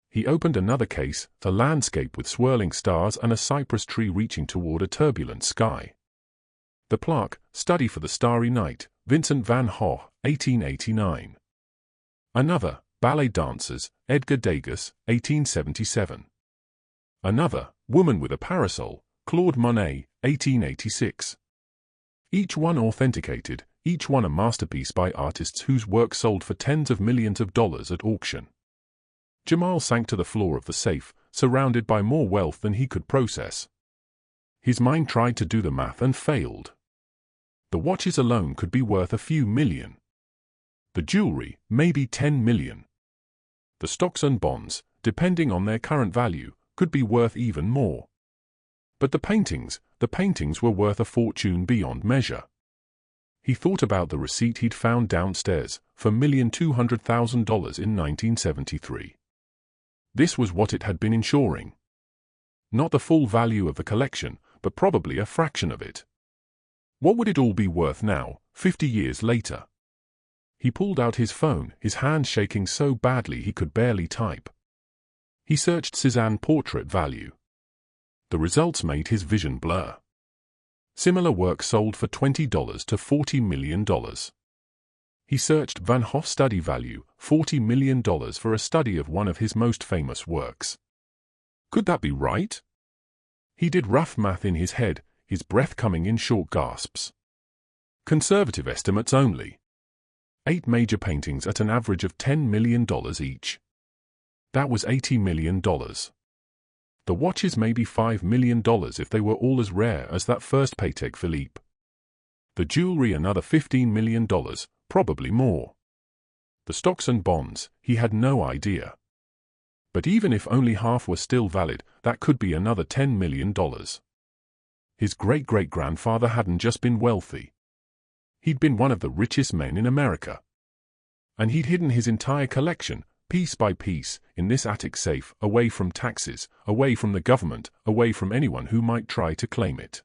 He opened another case, a landscape with swirling stars and a cypress tree reaching toward a turbulent sky. The plaque, Study for the Starry Night, Vincent van Gogh, 1889. Another, Ballet Dancers, Edgar Degas, 1877. Another, Woman with a Parasol, Claude Monet, 1886. Each one authenticated, each one a masterpiece by artists whose work sold for tens of millions of dollars at auction. Jamal sank to the floor of the safe, surrounded by more wealth than he could process. His mind tried to do the math and failed. The watches alone could be worth a few million. The jewelry, maybe 10 million. The stocks and bonds, depending on their current value, could be worth even more. But the paintings were worth a fortune beyond measure. He thought about the receipt he'd found downstairs for $1,200,000 in 1973. This was what it had been insuring. Not the full value of the collection, but probably a fraction of it. What would it all be worth now, 50 years later? He pulled out his phone, his hand shaking so badly he could barely type. He searched Cézanne portrait value. The results made his vision blur. Similar work sold for $20 to $40 million. He searched Van Gogh study value, $40 million for a study of one of his most famous works. Could that be right? He did rough math in his head, his breath coming in short gasps. Conservative estimates only. 8 major paintings at an average of $10 million each. That was $80 million. The watches may be $5 million if they were all as rare as that first Patek Philippe. The jewelry another $15 million, probably more. The stocks and bonds, he had no idea. But even if only half were still valid, that could be another $10 million. His great-great-grandfather hadn't just been wealthy. He'd been one of the richest men in America. And he'd hidden his entire collection, piece by piece, in this attic safe, away from taxes, away from the government, away from anyone who might try to claim it.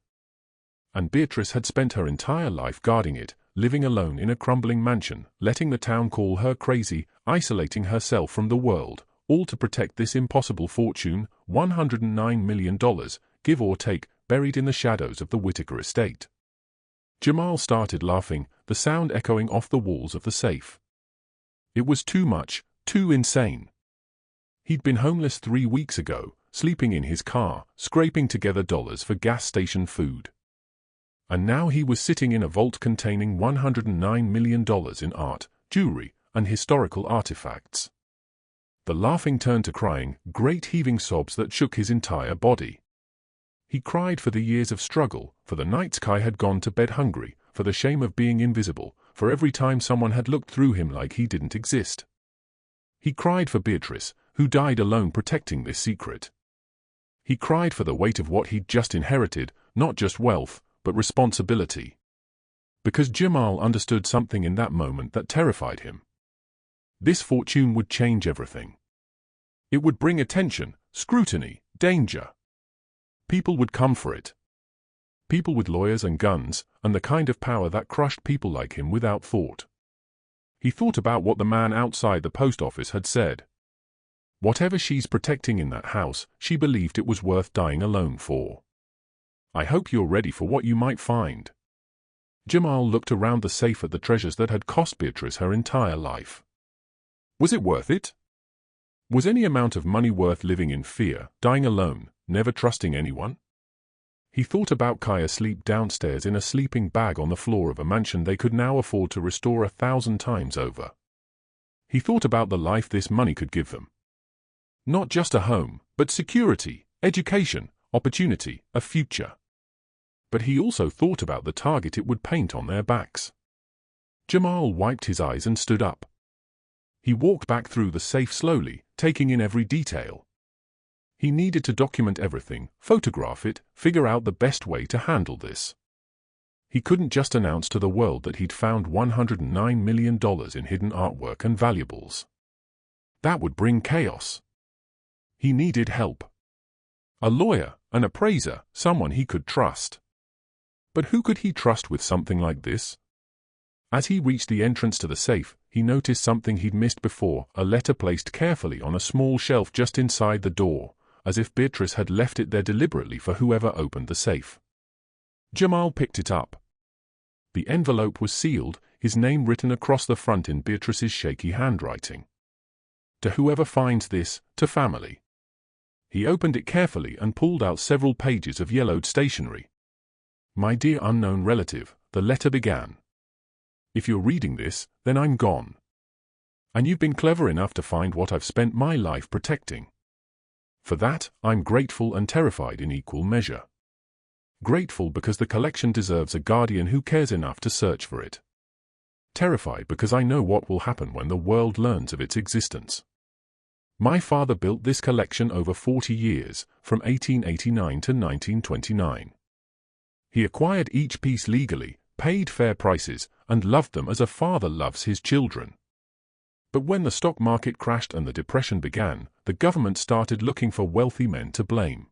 And Beatrice had spent her entire life guarding it, living alone in a crumbling mansion, letting the town call her crazy, isolating herself from the world, all to protect this impossible fortune, $109 million, give or take, buried in the shadows of the Whitaker estate. Jamal started laughing, the sound echoing off the walls of the safe. It was too much, too insane. He'd been homeless 3 weeks ago, sleeping in his car, scraping together dollars for gas station food. And now he was sitting in a vault containing $109 million in art, jewelry, and historical artifacts. The laughing turned to crying, great heaving sobs that shook his entire body. He cried for the years of struggle, for the nights Kai had gone to bed hungry, for the shame of being invisible, for every time someone had looked through him like he didn't exist. He cried for Beatrice, who died alone protecting this secret. He cried for the weight of what he'd just inherited, not just wealth, but responsibility. Because Jamal understood something in that moment that terrified him. This fortune would change everything. It would bring attention, scrutiny, danger. People would come for it. People with lawyers and guns, and the kind of power that crushed people like him without thought. He thought about what the man outside the post office had said. Whatever she's protecting in that house, she believed it was worth dying alone for. I hope you're ready for what you might find. Jamal looked around the safe at the treasures that had cost Beatrice her entire life. Was it worth it? Was any amount of money worth living in fear, dying alone, never trusting anyone? He thought about Kai asleep downstairs in a sleeping bag on the floor of a mansion they could now afford to restore 1,000 times over. He thought about the life this money could give them. Not just a home, but security, education, opportunity, a future. But he also thought about the target it would paint on their backs. Jamal wiped his eyes and stood up. He walked back through the safe slowly, taking in every detail. He needed to document everything, photograph it, figure out the best way to handle this. He couldn't just announce to the world that he'd found $109 million in hidden artwork and valuables. That would bring chaos. He needed help. A lawyer, an appraiser, someone he could trust. But who could he trust with something like this? As he reached the entrance to the safe, he noticed something he'd missed before, a letter placed carefully on a small shelf just inside the door, as if Beatrice had left it there deliberately for whoever opened the safe. Jamal picked it up. The envelope was sealed, his name written across the front in Beatrice's shaky handwriting. To whoever finds this, to family. He opened it carefully and pulled out several pages of yellowed stationery. My dear unknown relative, the letter began. If you're reading this, then I'm gone. And you've been clever enough to find what I've spent my life protecting. For that, I'm grateful and terrified in equal measure. Grateful because the collection deserves a guardian who cares enough to search for it. Terrified because I know what will happen when the world learns of its existence. My father built this collection over 40 years, from 1889 to 1929. He acquired each piece legally, paid fair prices, and loved them as a father loves his children. But when the stock market crashed and the Depression began, the government started looking for wealthy men to blame.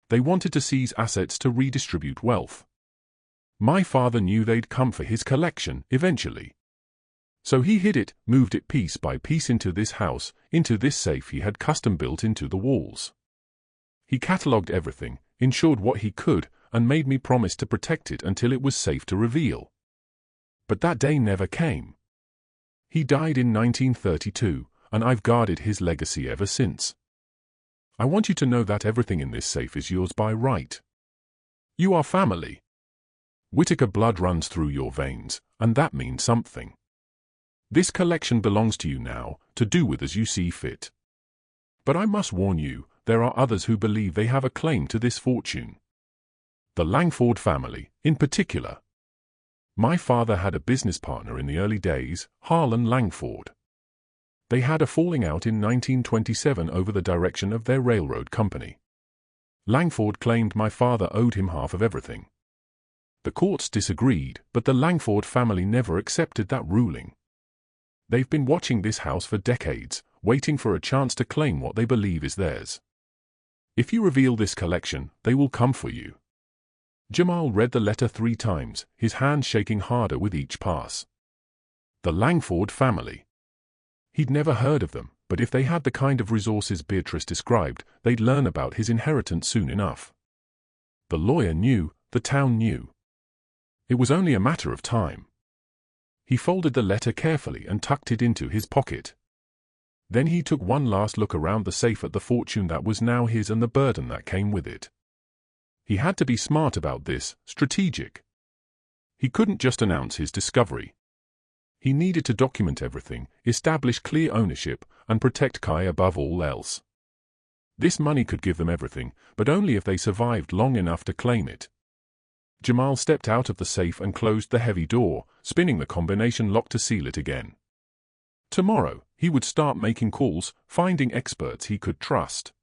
They wanted to seize assets to redistribute wealth. My father knew they'd come for his collection eventually. So he hid it, moved it piece by piece into this house, into this safe he had custom built into the walls. He catalogued everything, insured what he could, and made me promise to protect it until it was safe to reveal. But that day never came. He died in 1932, and I've guarded his legacy ever since. I want you to know that everything in this safe is yours by right. You are family. Whittaker blood runs through your veins, and that means something. This collection belongs to you now, to do with as you see fit. But I must warn you, there are others who believe they have a claim to this fortune. The Langford family, in particular. My father had a business partner in the early days, Harlan Langford. They had a falling out in 1927 over the direction of their railroad company. Langford claimed my father owed him half of everything. The courts disagreed, but the Langford family never accepted that ruling. They've been watching this house for decades, waiting for a chance to claim what they believe is theirs. If you reveal this collection, they will come for you. Jamal read the letter 3 times, his hand shaking harder with each pass. The Langford family. He'd never heard of them, but if they had the kind of resources Beatrice described, they'd learn about his inheritance soon enough. The lawyer knew, the town knew. It was only a matter of time. He folded the letter carefully and tucked it into his pocket. Then he took one last look around the safe at the fortune that was now his and the burden that came with it. He had to be smart about this, strategic. He couldn't just announce his discovery. He needed to document everything, establish clear ownership, and protect Kai above all else. This money could give them everything, but only if they survived long enough to claim it. Jamal stepped out of the safe and closed the heavy door, spinning the combination lock to seal it again. Tomorrow, he would start making calls, finding experts he could trust.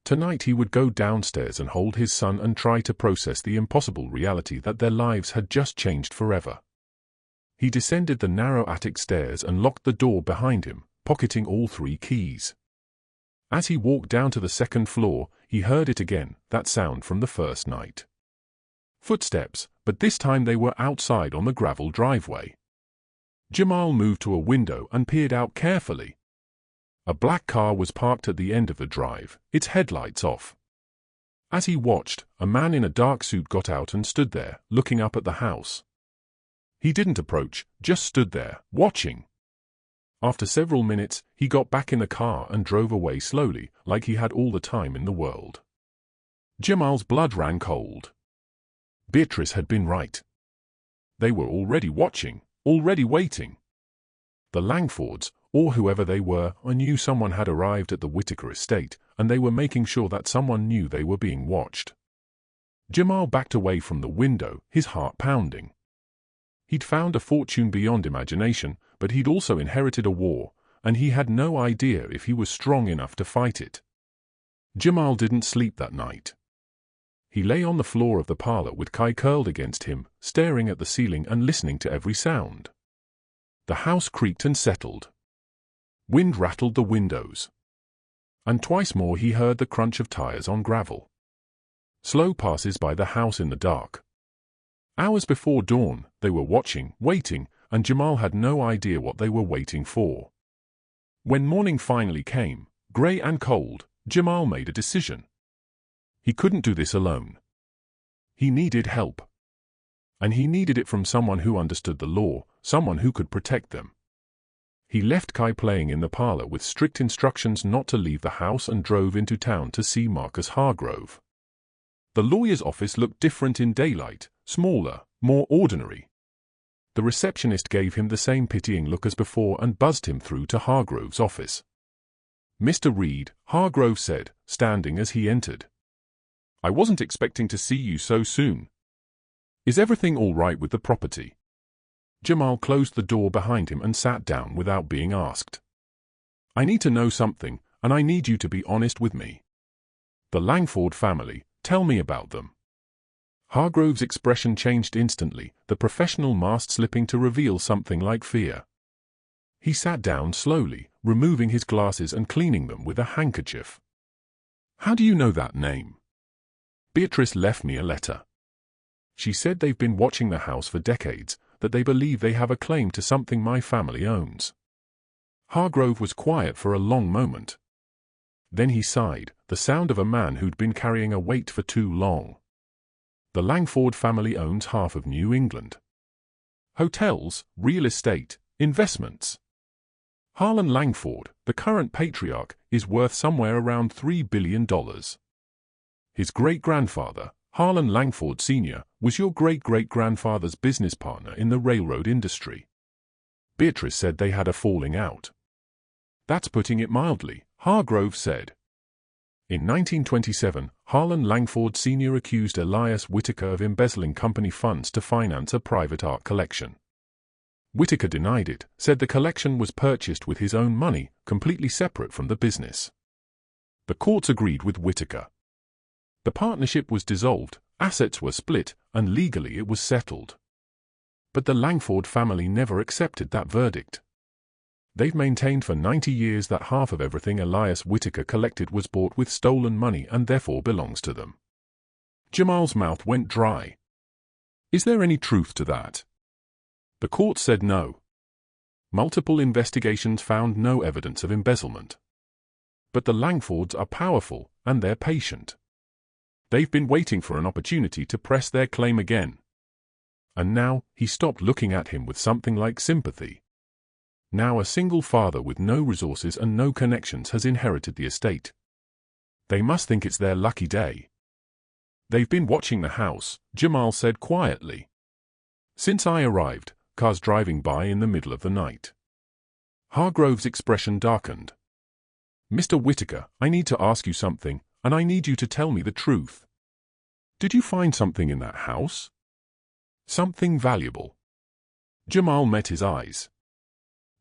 Tonight he would go downstairs and hold his son and try to process the impossible reality that their lives had just changed forever. He descended the narrow attic stairs and locked the door behind him, pocketing all 3 keys. As he walked down to the 2nd floor, he heard it again, that sound from the first night. Footsteps, but this time they were outside on the gravel driveway. Jamal moved to a window and peered out carefully. A black car was parked at the end of the drive, its headlights off. As he watched, a man in a dark suit got out and stood there, looking up at the house. He didn't approach, just stood there, watching. After several minutes, he got back in the car and drove away slowly, like he had all the time in the world. Jamal's blood ran cold. Beatrice had been right. They were already watching, already waiting. The Langfords, or whoever they were, knew someone had arrived at the Whittaker estate, and they were making sure that someone knew they were being watched. Jamal backed away from the window, his heart pounding. He'd found a fortune beyond imagination, but he'd also inherited a war, and he had no idea if he was strong enough to fight it. Jamal didn't sleep that night. He lay on the floor of the parlor with Kai curled against him, staring at the ceiling and listening to every sound. The house creaked and settled. Wind rattled the windows. And twice more he heard the crunch of tires on gravel. Slow passes by the house in the dark. Hours before dawn, they were watching, waiting, and Jamal had no idea what they were waiting for. When morning finally came, grey and cold, Jamal made a decision. He couldn't do this alone. He needed help. And he needed it from someone who understood the law, someone who could protect them. He left Kai playing in the parlor with strict instructions not to leave the house and drove into town to see Marcus Hargrove. The lawyer's office looked different in daylight, smaller, more ordinary. The receptionist gave him the same pitying look as before and buzzed him through to Hargrove's office. "Mr. Reed," Hargrove said, standing as he entered. "I wasn't expecting to see you so soon. Is everything all right with the property?" Jamal closed the door behind him and sat down without being asked. "I need to know something, and I need you to be honest with me. The Langford family, tell me about them." Hargrove's expression changed instantly, the professional mask slipping to reveal something like fear. He sat down slowly, removing his glasses and cleaning them with a handkerchief. "How do you know that name?" "Beatrice left me a letter. She said they've been watching the house for decades, that they believe they have a claim to something my family owns." Hargrove was quiet for a long moment. Then he sighed, the sound of a man who'd been carrying a weight for too long. "The Langford family owns half of New England. Hotels, real estate, investments. Harlan Langford, the current patriarch, is worth somewhere around $3 billion. His great-grandfather, Harlan Langford Sr., was your great-great-grandfather's business partner in the railroad industry." Beatrice said they had a falling out. "That's putting it mildly," Hargrove said. "In 1927, Harlan Langford Sr. accused Elias Whitaker of embezzling company funds to finance a private art collection. Whitaker denied it, said the collection was purchased with his own money, completely separate from the business. The courts agreed with Whitaker. The partnership was dissolved, assets were split, and legally it was settled. But the Langford family never accepted that verdict. They've maintained for 90 years that half of everything Elias Whitaker collected was bought with stolen money and therefore belongs to them." Jamal's mouth went dry. "Is there any truth to that?" The court said no. Multiple investigations found no evidence of embezzlement. But the Langfords are powerful, and they're patient. They've been waiting for an opportunity to press their claim again. And now, he stopped looking at him with something like sympathy. Now a single father with no resources and no connections has inherited the estate. They must think it's their lucky day. "They've been watching the house," Jamal said quietly. "Since I arrived, cars driving by in the middle of the night." Hargrove's expression darkened. "Mr. Whitaker, I need to ask you something, and I need you to tell me the truth. Did you find something in that house? Something valuable?" Jamal met his eyes.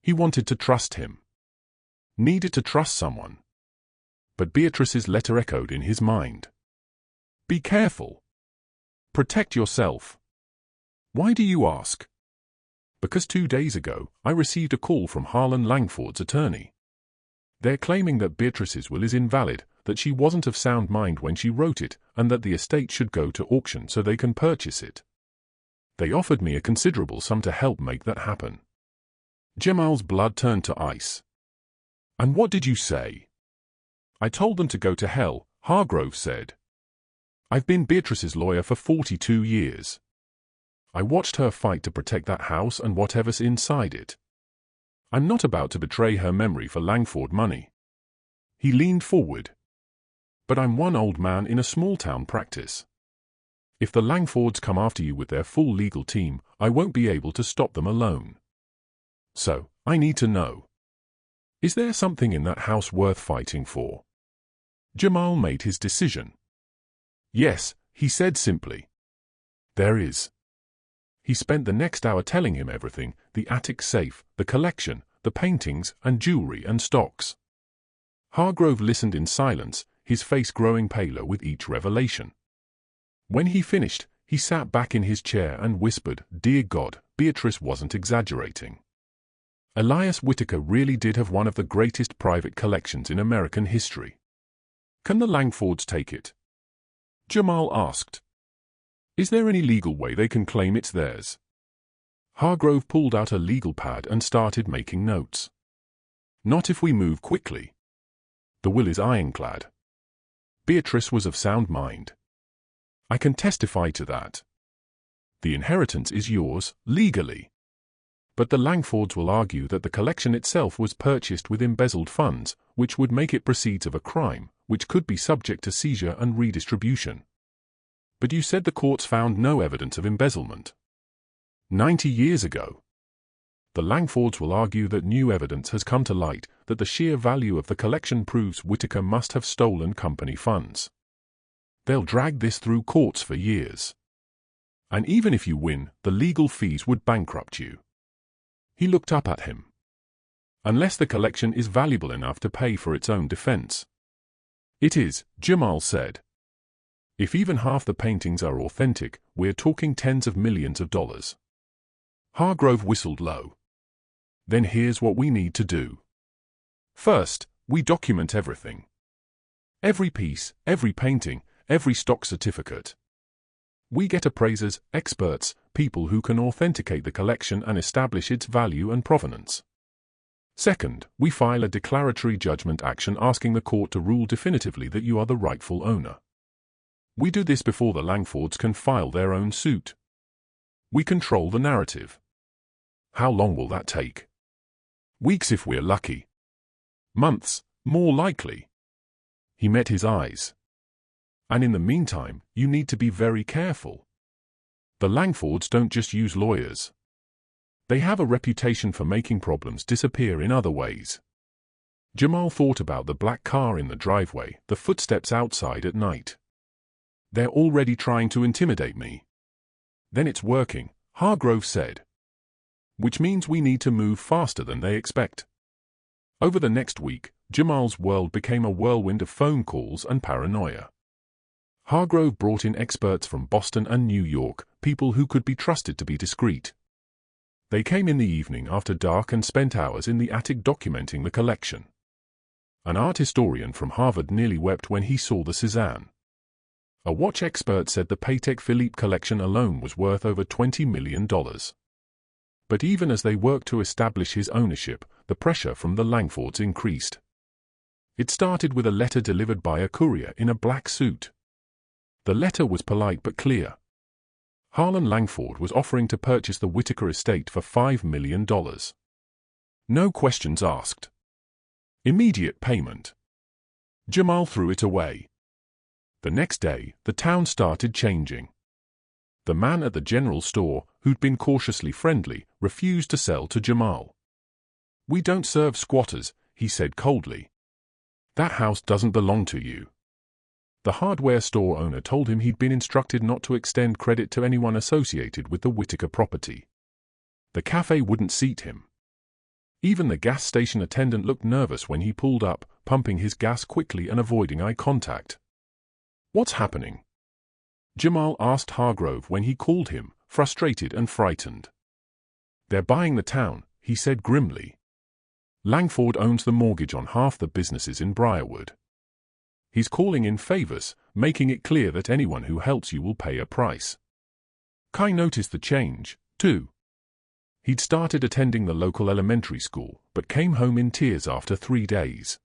He wanted to trust him. Needed to trust someone. But Beatrice's letter echoed in his mind. "Be careful. Protect yourself." "Why do you ask?" "Because 2 days ago, I received a call from Harlan Langford's attorney. They're claiming that Beatrice's will is invalid, that she wasn't of sound mind when she wrote it, and that the estate should go to auction so they can purchase it. They offered me a considerable sum to help make that happen." Jamal's blood turned to ice. "And what did you say?" "I told them to go to hell," Hargrove said. "I've been Beatrice's lawyer for 42 years. I watched her fight to protect that house and whatever's inside it. I'm not about to betray her memory for Langford money." He leaned forward. "But I'm one old man in a small-town practice. If the Langfords come after you with their full legal team, I won't be able to stop them alone. So, I need to know. Is there something in that house worth fighting for?" Jamal made his decision. "Yes," he said simply. "There is." He spent the next hour telling him everything, the attic safe, the collection, the paintings and jewelry and stocks. Hargrove listened in silence, his face growing paler with each revelation. When he finished, he sat back in his chair and whispered, "Dear God, Beatrice wasn't exaggerating. Elias Whitaker really did have one of the greatest private collections in American history. Can the Langfords take it?" Jamal asked. "Is there any legal way they can claim it's theirs?" Hargrove pulled out a legal pad and started making notes. "Not if we move quickly. The will is ironclad. Beatrice was of sound mind. I can testify to that. The inheritance is yours, legally. But the Langfords will argue that the collection itself was purchased with embezzled funds, which would make it proceeds of a crime, which could be subject to seizure and redistribution." "But you said the courts found no evidence of embezzlement." 90 years ago. The Langfords will argue that new evidence has come to light that the sheer value of the collection proves Whittaker must have stolen company funds. They'll drag this through courts for years. And even if you win, the legal fees would bankrupt you. He looked up at him. Unless the collection is valuable enough to pay for its own defense. It is, Jamal said. If even half the paintings are authentic, we're talking tens of millions of dollars. Hargrove whistled low. Then here's what we need to do. First, we document everything. Every piece, every painting, every stock certificate. We get appraisers, experts, people who can authenticate the collection and establish its value and provenance. Second, we file a declaratory judgment action asking the court to rule definitively that you are the rightful owner. We do this before the Langfords can file their own suit. We control the narrative. How long will that take? Weeks if we're lucky. Months, more likely. He met his eyes. And in the meantime, you need to be very careful. The Langfords don't just use lawyers. They have a reputation for making problems disappear in other ways. Jamal thought about the black car in the driveway, the footsteps outside at night. They're already trying to intimidate me. Then it's working, Hargrove said. Which means we need to move faster than they expect. Over the next week, Jamal's world became a whirlwind of phone calls and paranoia. Hargrove brought in experts from Boston and New York, people who could be trusted to be discreet. They came in the evening after dark and spent hours in the attic documenting the collection. An art historian from Harvard nearly wept when he saw the Cézanne. A watch expert said the Patek Philippe collection alone was worth over $20 million. But even as they worked to establish his ownership, the pressure from the Langfords increased. It started with a letter delivered by a courier in a black suit. The letter was polite but clear. Harlan Langford was offering to purchase the Whittaker estate for $5 million. No questions asked. Immediate payment. Jamal threw it away. The next day, the town started changing. The man at the general store, who'd been cautiously friendly, refused to sell to Jamal. "We don't serve squatters," he said coldly. "That house doesn't belong to you." The hardware store owner told him he'd been instructed not to extend credit to anyone associated with the Whittaker property. The cafe wouldn't seat him. Even the gas station attendant looked nervous when he pulled up, pumping his gas quickly and avoiding eye contact. "What's happening?" Jamal asked Hargrove when he called him, frustrated and frightened. "They're buying the town," he said grimly. "Langford owns the mortgage on half the businesses in Briarwood. He's calling in favors, making it clear that anyone who helps you will pay a price." Kai noticed the change, too. He'd started attending the local elementary school, but came home in tears after 3 days.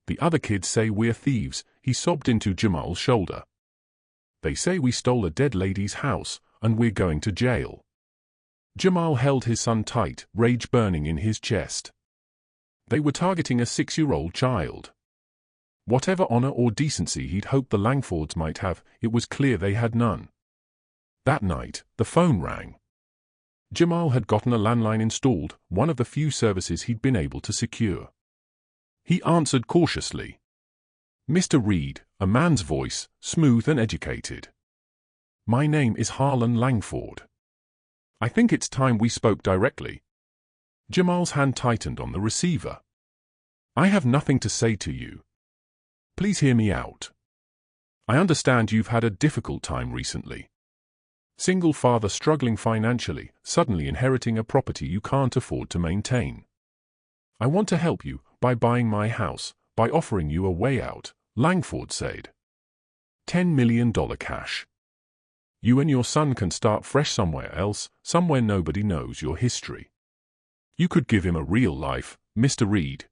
"The other kids say we're thieves," he sobbed into Jamal's shoulder. "They say we stole a dead lady's house, and we're going to jail." Jamal held his son tight, rage burning in his chest. They were targeting a 6-year-old child. Whatever honor or decency he'd hoped the Langfords might have, it was clear they had none. That night, the phone rang. Jamal had gotten a landline installed, one of the few services he'd been able to secure. He answered cautiously. "Mr. Reed," a man's voice, smooth and educated. "My name is Harlan Langford. I think it's time we spoke directly." Jamal's hand tightened on the receiver. "I have nothing to say to you. Please hear me out. I understand you've had a difficult time recently. Single father struggling financially, suddenly inheriting a property you can't afford to maintain. I want to help you by buying my house, by offering you a way out," Langford said. $10 million cash. You and your son can start fresh somewhere else, somewhere nobody knows your history. You could give him a real life, Mr. Reed.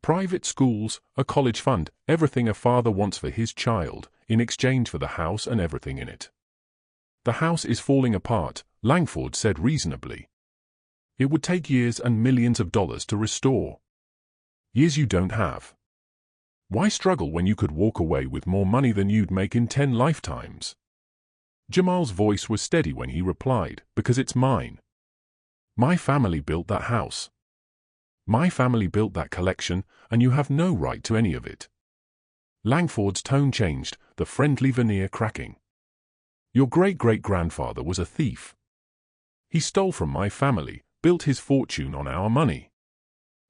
Private schools, a college fund, everything a father wants for his child, in exchange for the house and everything in it. "The house is falling apart," Langford said reasonably. "It would take years and millions of dollars to restore. Years you don't have. Why struggle when you could walk away with more money than you'd make in 10 lifetimes? Jamal's voice was steady when he replied, "Because it's mine. My family built that house. My family built that collection, and you have no right to any of it." Langford's tone changed, the friendly veneer cracking. "Your great-great-grandfather was a thief. He stole from my family, built his fortune on our money.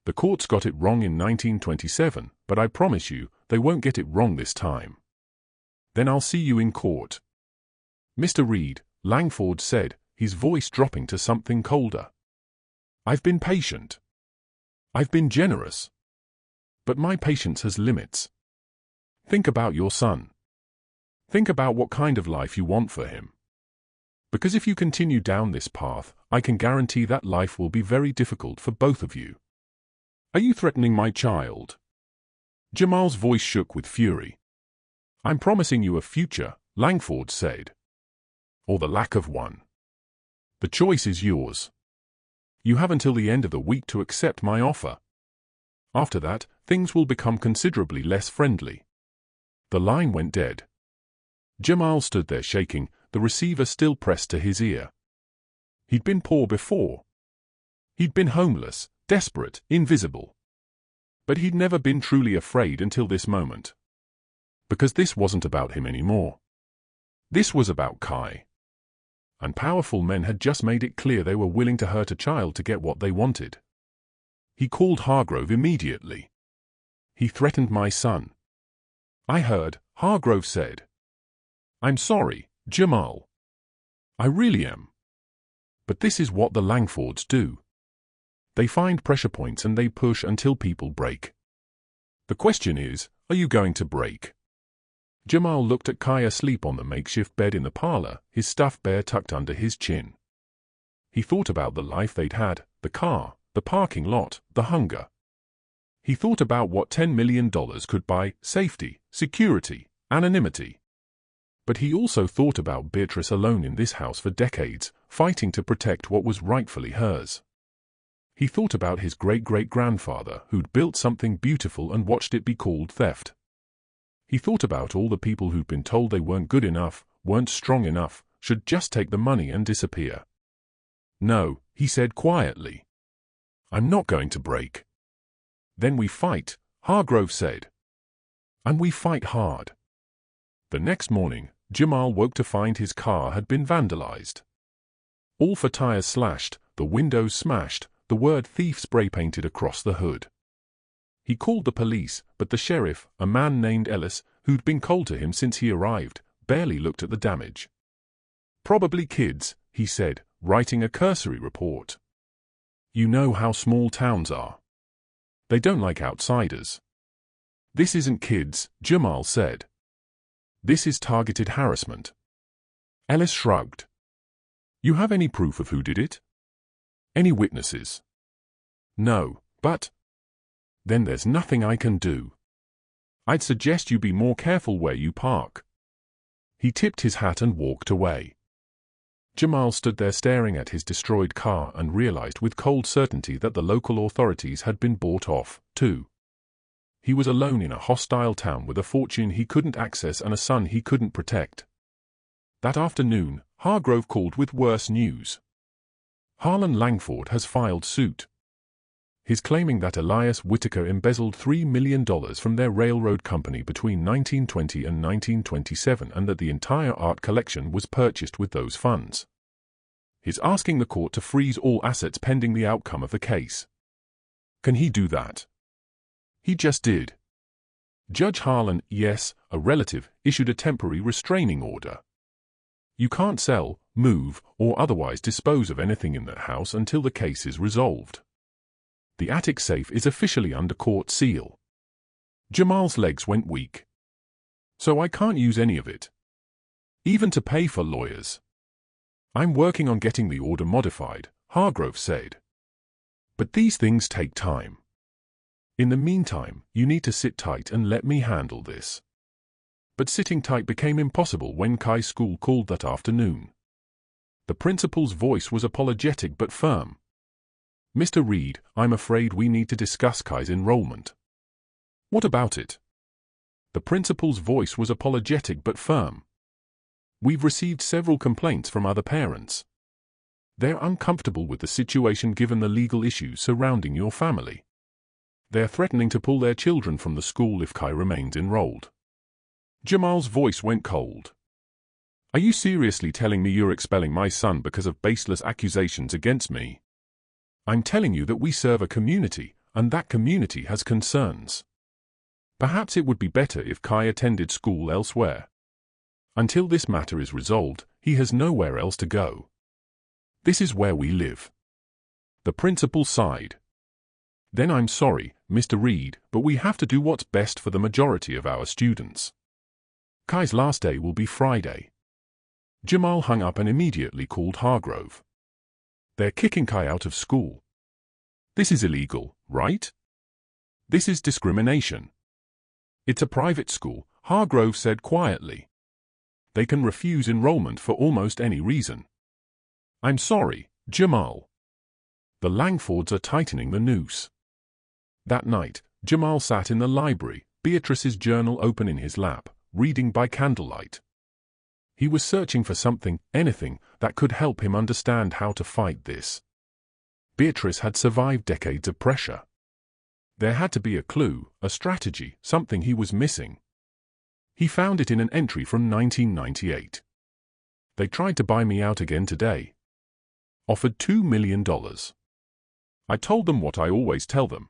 The courts got it wrong in 1927, but I promise you, they won't get it wrong this time. Then I'll see you in court." "Mr. Reed," Langford said, his voice dropping to something colder. "I've been patient. I've been generous. But my patience has limits. Think about your son. Think about what kind of life you want for him. Because if you continue down this path, I can guarantee that life will be very difficult for both of you." "Are you threatening my child?" Jamal's voice shook with fury. "I'm promising you a future," Langford said. "Or the lack of one. The choice is yours. You have until the end of the week to accept my offer. After that, things will become considerably less friendly." The line went dead. Jamal stood there shaking, the receiver still pressed to his ear. He'd been poor before. He'd been homeless, desperate, invisible. But he'd never been truly afraid until this moment. Because this wasn't about him anymore. This was about Kai. And powerful men had just made it clear they were willing to hurt a child to get what they wanted. He called Hargrove immediately. "He threatened my son." "I heard," Hargrove said. "I'm sorry, Jamal. I really am. But this is what the Langfords do. They find pressure points and they push until people break. The question is, are you going to break?" Jamal looked at Kai asleep on the makeshift bed in the parlor, his stuffed bear tucked under his chin. He thought about the life they'd had, the car, the parking lot, the hunger. He thought about what $10 million could buy: safety, security, anonymity. But he also thought about Beatrice alone in this house for decades, fighting to protect what was rightfully hers. He thought about his great-great-grandfather who'd built something beautiful and watched it be called theft. He thought about all the people who'd been told they weren't good enough, weren't strong enough, should just take the money and disappear. "No," he said quietly. "I'm not going to break." "Then we fight," Hargrove said. "And we fight hard." The next morning, Jamal woke to find his car had been vandalized. All four tires slashed, the windows smashed, the word thief spray-painted across the hood. He called the police, but the sheriff, a man named Ellis, who'd been cold to him since he arrived, barely looked at the damage. "Probably kids," he said, writing a cursory report. "You know how small towns are. They don't like outsiders." "This isn't kids," Jamal said. "This is targeted harassment." Ellis shrugged. "You have any proof of who did it? Any witnesses?" "No, but—" "Then there's nothing I can do. I'd suggest you be more careful where you park." He tipped his hat and walked away. Jamal stood there staring at his destroyed car and realized with cold certainty that the local authorities had been bought off, too. He was alone in a hostile town with a fortune he couldn't access and a son he couldn't protect. That afternoon, Hargrove called with worse news. Harlan Langford has filed suit. He's claiming that Elias Whitaker embezzled $3 million from their railroad company between 1920 and 1927 and that the entire art collection was purchased with those funds. He's asking the court to freeze all assets pending the outcome of the case. Can he do that? He just did. Judge Harlan, yes, a relative, issued a temporary restraining order. You can't sell, move, or otherwise dispose of anything in that house until the case is resolved. The attic safe is officially under court seal. Jamal's legs went weak. So I can't use any of it. Even to pay for lawyers. I'm working on getting the order modified, Hargrove said. But these things take time. In the meantime, you need to sit tight and let me handle this. But sitting tight became impossible when Kai's school called that afternoon. The principal's voice was apologetic but firm. "Mr. Reed, I'm afraid we need to discuss Kai's enrollment." "What about it?" The principal's voice was apologetic but firm. We've received several complaints from other parents. They're uncomfortable with the situation given the legal issues surrounding your family. They're threatening to pull their children from the school if Kai remains enrolled. Jamal's voice went cold. Are you seriously telling me you're expelling my son because of baseless accusations against me? I'm telling you that we serve a community, and that community has concerns. Perhaps it would be better if Kai attended school elsewhere. Until this matter is resolved, he has nowhere else to go. This is where we live. The principal sighed. Then I'm sorry, Mr. Reed, but we have to do what's best for the majority of our students. Kai's last day will be Friday. Jamal hung up and immediately called Hargrove. They're kicking Kai out of school. This is illegal, right? This is discrimination. It's a private school, Hargrove said quietly. They can refuse enrollment for almost any reason. I'm sorry, Jamal. The Langfords are tightening the noose. That night, Jamal sat in the library, Beatrice's journal open in his lap, reading by candlelight. He was searching for something, anything, that could help him understand how to fight this. Beatrice had survived decades of pressure. There had to be a clue, a strategy, something he was missing. He found it in an entry from 1998. They tried to buy me out again today. Offered $2 million. I told them what I always tell them.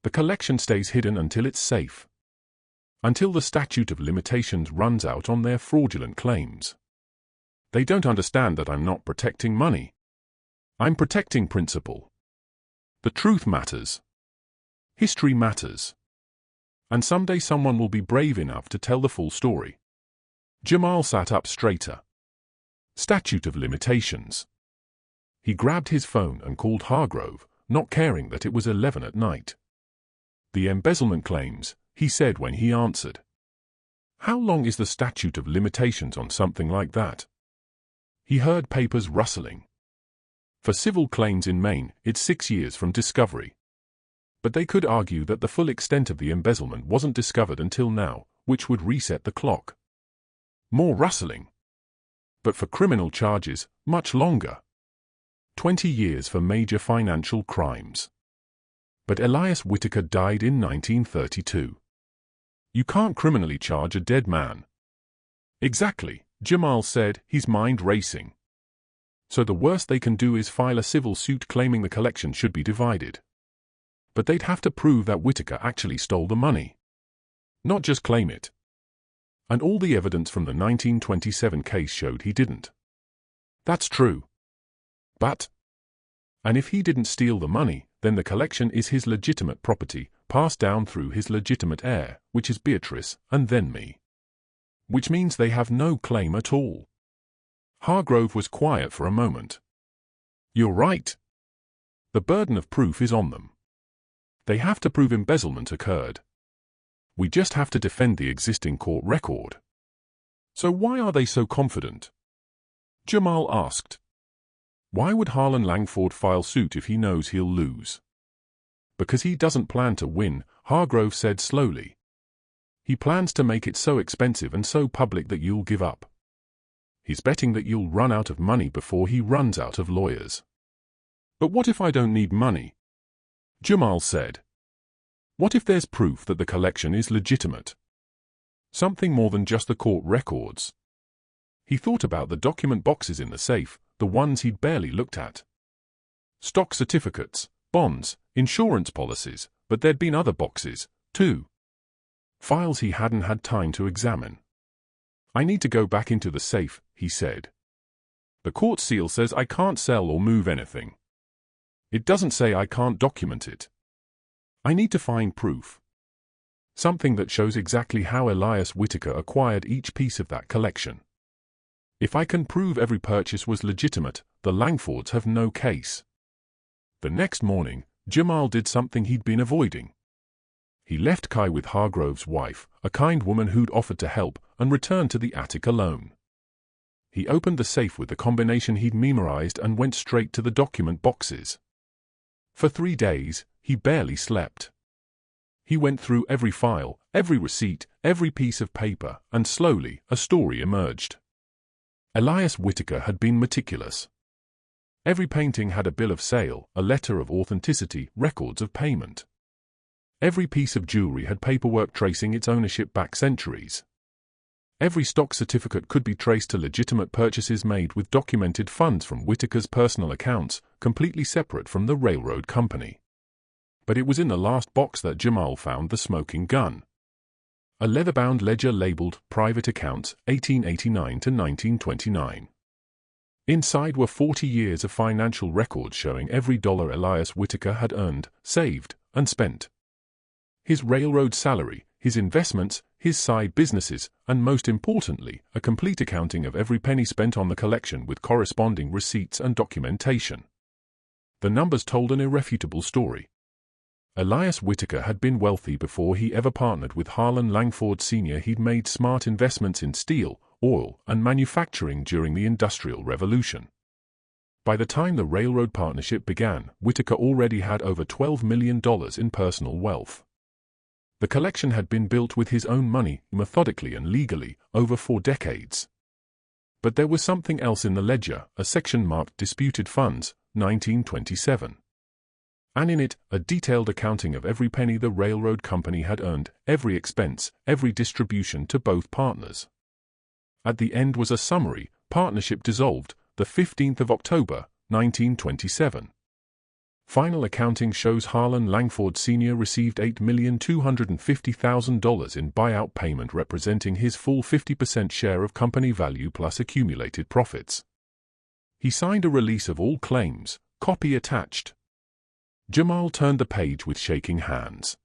The collection stays hidden until it's safe. Until the statute of limitations runs out on their fraudulent claims. They don't understand that I'm not protecting money. I'm protecting principle. The truth matters. History matters. And someday someone will be brave enough to tell the full story. Jamal sat up straighter. Statute of limitations. He grabbed his phone and called Hargrove, not caring that it was 11 at night. The embezzlement claims, he said when he answered. How long is the statute of limitations on something like that? He heard papers rustling. For civil claims in Maine, it's 6 years from discovery. But they could argue that the full extent of the embezzlement wasn't discovered until now, which would reset the clock. More rustling. But for criminal charges, much longer. 20 years for major financial crimes. But Elias Whitaker died in 1932. You can't criminally charge a dead man. Exactly, Jamal said, his mind racing. So the worst they can do is file a civil suit claiming the collection should be divided. But they'd have to prove that Whitaker actually stole the money. Not just claim it. And all the evidence from the 1927 case showed he didn't. That's true. But, and if he didn't steal the money, then the collection is his legitimate property, passed down through his legitimate heir, which is Beatrice, and then me. Which means they have no claim at all. Hargrove was quiet for a moment. You're right. The burden of proof is on them. They have to prove embezzlement occurred. We just have to defend the existing court record. So why are they so confident? Jamal asked. Why would Harlan Langford file suit if he knows he'll lose? Because he doesn't plan to win, Hargrove said slowly. He plans to make it so expensive and so public that you'll give up. He's betting that you'll run out of money before he runs out of lawyers. But what if I don't need money? Jamal said. What if there's proof that the collection is legitimate? Something more than just the court records. He thought about the document boxes in the safe, the ones he'd barely looked at. Stock certificates, bonds, insurance policies, but there'd been other boxes, too. Files he hadn't had time to examine. I need to go back into the safe, he said. The court seal says I can't sell or move anything. It doesn't say I can't document it. I need to find proof. Something that shows exactly how Elias Whitaker acquired each piece of that collection. If I can prove every purchase was legitimate, the Langfords have no case. The next morning, Jamal did something he'd been avoiding. He left Kai with Hargrove's wife, a kind woman who'd offered to help, and returned to the attic alone. He opened the safe with the combination he'd memorized and went straight to the document boxes. For 3 days, he barely slept. He went through every file, every receipt, every piece of paper, and slowly, a story emerged. Elias Whitaker had been meticulous. Every painting had a bill of sale, a letter of authenticity, records of payment. Every piece of jewelry had paperwork tracing its ownership back centuries. Every stock certificate could be traced to legitimate purchases made with documented funds from Whitaker's personal accounts, completely separate from the railroad company. But it was in the last box that Jamal found the smoking gun. A leather-bound ledger labeled Private Accounts, 1889 to 1929. Inside were 40 years of financial records showing every dollar Elias Whitaker had earned, saved, and spent. His railroad salary, his investments, his side businesses, and most importantly, a complete accounting of every penny spent on the collection with corresponding receipts and documentation. The numbers told an irrefutable story. Elias Whitaker had been wealthy before he ever partnered with Harlan Langford Sr. He'd made smart investments in steel, oil, and manufacturing during the Industrial Revolution. By the time the railroad partnership began, Whitaker already had over $12 million in personal wealth. The collection had been built with his own money, methodically and legally, over 4 decades. But there was something else in the ledger, a section marked Disputed Funds, 1927. And in it, a detailed accounting of every penny the railroad company had earned, every expense, every distribution to both partners. At the end was a summary: partnership dissolved, the 15th of October, 1927. Final accounting shows Harlan Langford Sr. received $8,250,000 in buyout payment representing his full 50% share of company value plus accumulated profits. He signed a release of all claims, copy attached. Jamal turned the page with shaking hands.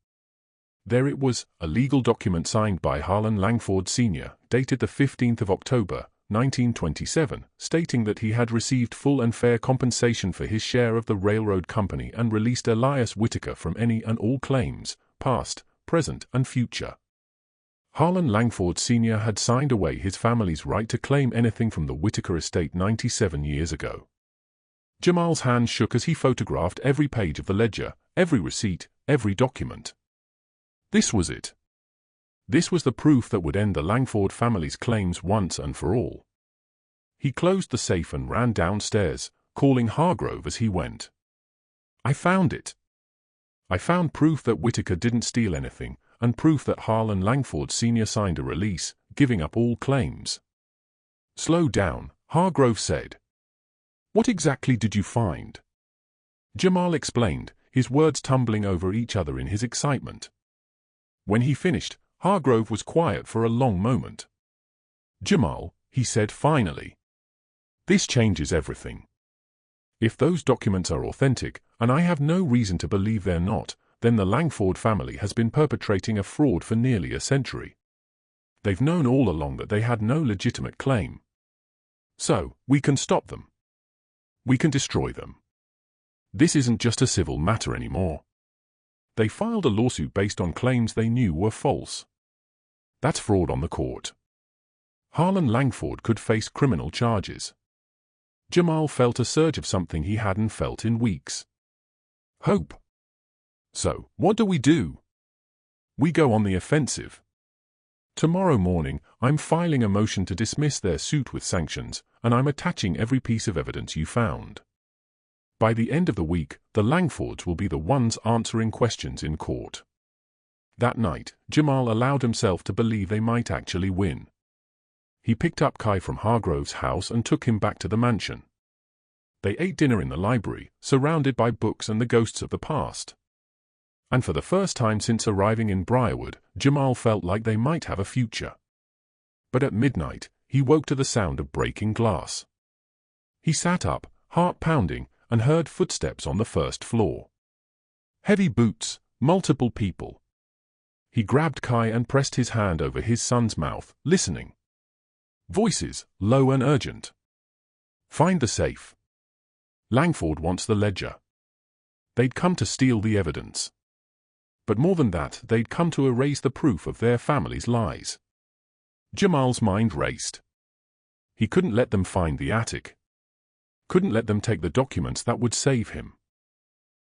There it was, a legal document signed by Harlan Langford Sr., dated the 15th of October, 1927, stating that he had received full and fair compensation for his share of the railroad company and released Elias Whitaker from any and all claims, past, present, and future. Harlan Langford Sr. had signed away his family's right to claim anything from the Whitaker estate 97 years ago. Jamal's hand shook as he photographed every page of the ledger, every receipt, every document. This was it. This was the proof that would end the Langford family's claims once and for all. He closed the safe and ran downstairs, calling Hargrove as he went. "I found it. I found proof that Whitaker didn't steal anything, and proof that Harlan Langford Sr. signed a release, giving up all claims." "Slow down," Hargrove said. "What exactly did you find?" Jamal explained, his words tumbling over each other in his excitement. When he finished, Hargrove was quiet for a long moment. "Jamal," he said finally, "this changes everything. If those documents are authentic, and I have no reason to believe they're not, then the Langford family has been perpetrating a fraud for nearly a century. They've known all along that they had no legitimate claim. So, we can stop them. We can destroy them. This isn't just a civil matter anymore. They filed a lawsuit based on claims they knew were false. That's fraud on the court. Harlan Langford could face criminal charges." Jamal felt a surge of something he hadn't felt in weeks. Hope. "So, what do we do?" "We go on the offensive. Tomorrow morning, I'm filing a motion to dismiss their suit with sanctions, and I'm attaching every piece of evidence you found. By the end of the week, the Langfords will be the ones answering questions in court." That night, Jamal allowed himself to believe they might actually win. He picked up Kai from Hargrove's house and took him back to the mansion. They ate dinner in the library, surrounded by books and the ghosts of the past. And for the first time since arriving in Briarwood, Jamal felt like they might have a future. But at midnight, he woke to the sound of breaking glass. He sat up, heart pounding, and heard footsteps on the first floor. Heavy boots, multiple people. He grabbed Kai and pressed his hand over his son's mouth, listening. Voices, low and urgent. "Find the safe. Langford wants the ledger." They'd come to steal the evidence. But more than that, they'd come to erase the proof of their family's lies. Jamal's mind raced. He couldn't let them find the attic. Couldn't let them take the documents that would save him.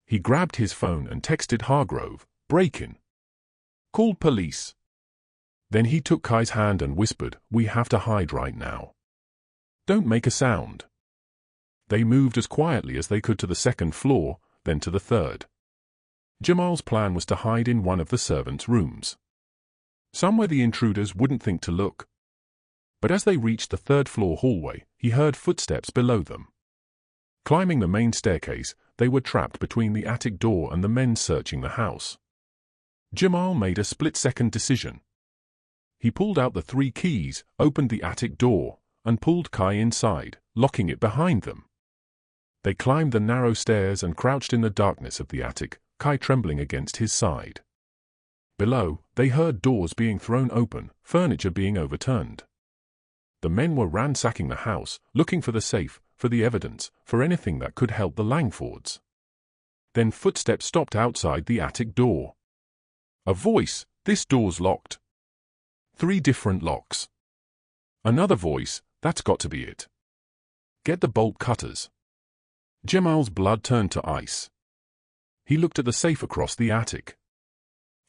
He grabbed his phone and texted Hargrove, "Break-in. Call police." Then he took Kai's hand and whispered, "We have to hide right now." Don't make a sound. They moved as quietly as they could to the second floor, then to the third. Jamal's plan was to hide in one of the servants' rooms, somewhere the intruders wouldn't think to look. But as they reached the third-floor hallway, he heard footsteps below them. Climbing the main staircase, they were trapped between the attic door and the men searching the house. Jamal made a split-second decision. He pulled out the 3 keys, opened the attic door, and pulled Kai inside, locking it behind them. They climbed the narrow stairs and crouched in the darkness of the attic, Kai trembling against his side. Below, they heard doors being thrown open, furniture being overturned. The men were ransacking the house, looking for the safe, for the evidence, for anything that could help the Langfords. Then footsteps stopped outside the attic door. A voice, "This door's locked." 3 different locks. Another voice, "That's got to be it. Get the bolt cutters." Jamal's blood turned to ice. He looked at the safe across the attic,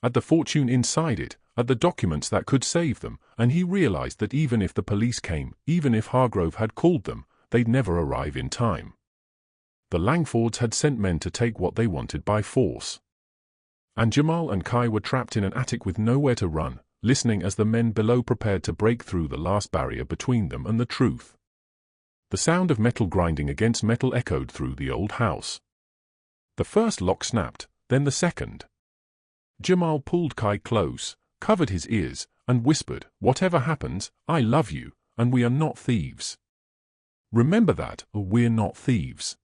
at the fortune inside it, at the documents that could save them, and he realized that even if the police came, even if Hargrove had called them, they'd never arrive in time. The Langfords had sent men to take what they wanted by force. And Jamal and Kai were trapped in an attic with nowhere to run, listening as the men below prepared to break through the last barrier between them and the truth. The sound of metal grinding against metal echoed through the old house. The first lock snapped, then the second. Jamal pulled Kai close, covered his ears, and whispered, "Whatever happens, I love you, and we are not thieves. Remember that, or we're not thieves."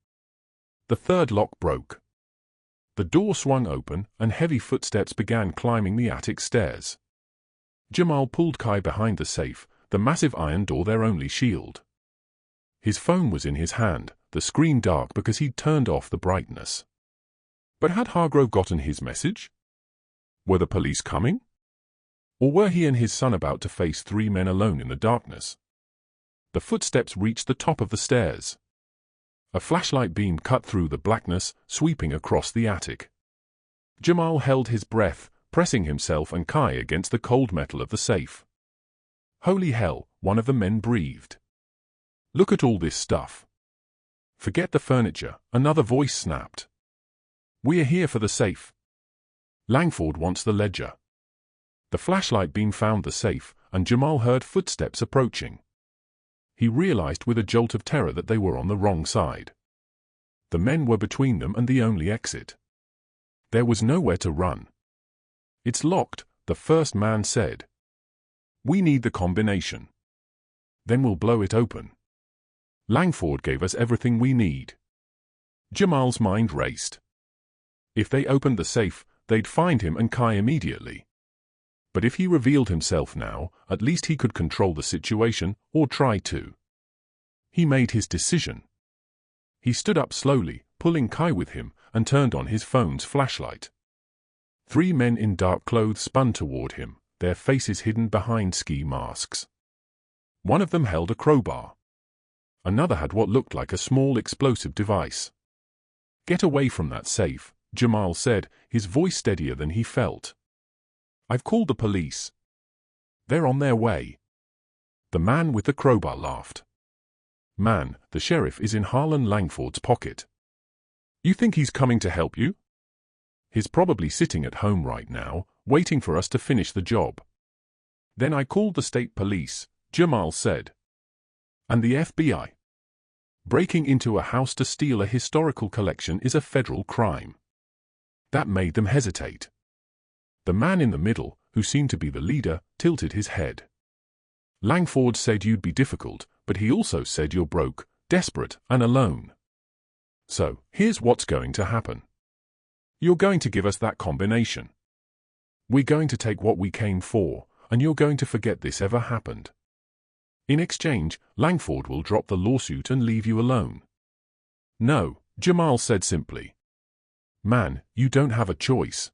The third lock broke. The door swung open, and heavy footsteps began climbing the attic stairs. Jamal pulled Kai behind the safe, the massive iron door their only shield. His phone was in his hand, the screen dark because he'd turned off the brightness. But had Hargrove gotten his message? Were the police coming? Or were he and his son about to face 3 men alone in the darkness? The footsteps reached the top of the stairs. A flashlight beam cut through the blackness, sweeping across the attic. Jamal held his breath, pressing himself and Kai against the cold metal of the safe. "Holy hell," one of the men breathed. "Look at all this stuff." "Forget the furniture," another voice snapped. "We're here for the safe. Langford wants the ledger." The flashlight beam found the safe, and Jamal heard footsteps approaching. He realized with a jolt of terror that they were on the wrong side. The men were between them and the only exit. There was nowhere to run. "It's locked," the first man said. "We need the combination. Then we'll blow it open. Langford gave us everything we need." Jamal's mind raced. If they opened the safe, they'd find him and Kai immediately. But if he revealed himself now, at least he could control the situation, or try to. He made his decision. He stood up slowly, pulling Kai with him, and turned on his phone's flashlight. 3 men in dark clothes spun toward him, their faces hidden behind ski masks. One of them held a crowbar. Another had what looked like a small explosive device. "Get away from that safe," Jamal said, his voice steadier than he felt. "I've called the police. They're on their way." The man with the crowbar laughed. "Man, the sheriff is in Harlan Langford's pocket. You think he's coming to help you? He's probably sitting at home right now, waiting for us to finish the job." "Then I called the state police," Jamal said. "And the FBI. Breaking into a house to steal a historical collection is a federal crime." That made them hesitate. The man in the middle, who seemed to be the leader, tilted his head. "Langford said you'd be difficult, but he also said you're broke, desperate, and alone. So, here's what's going to happen. You're going to give us that combination. We're going to take what we came for, and you're going to forget this ever happened. In exchange, Langford will drop the lawsuit and leave you alone." "No," Jamal said simply. "Man, you don't have a choice."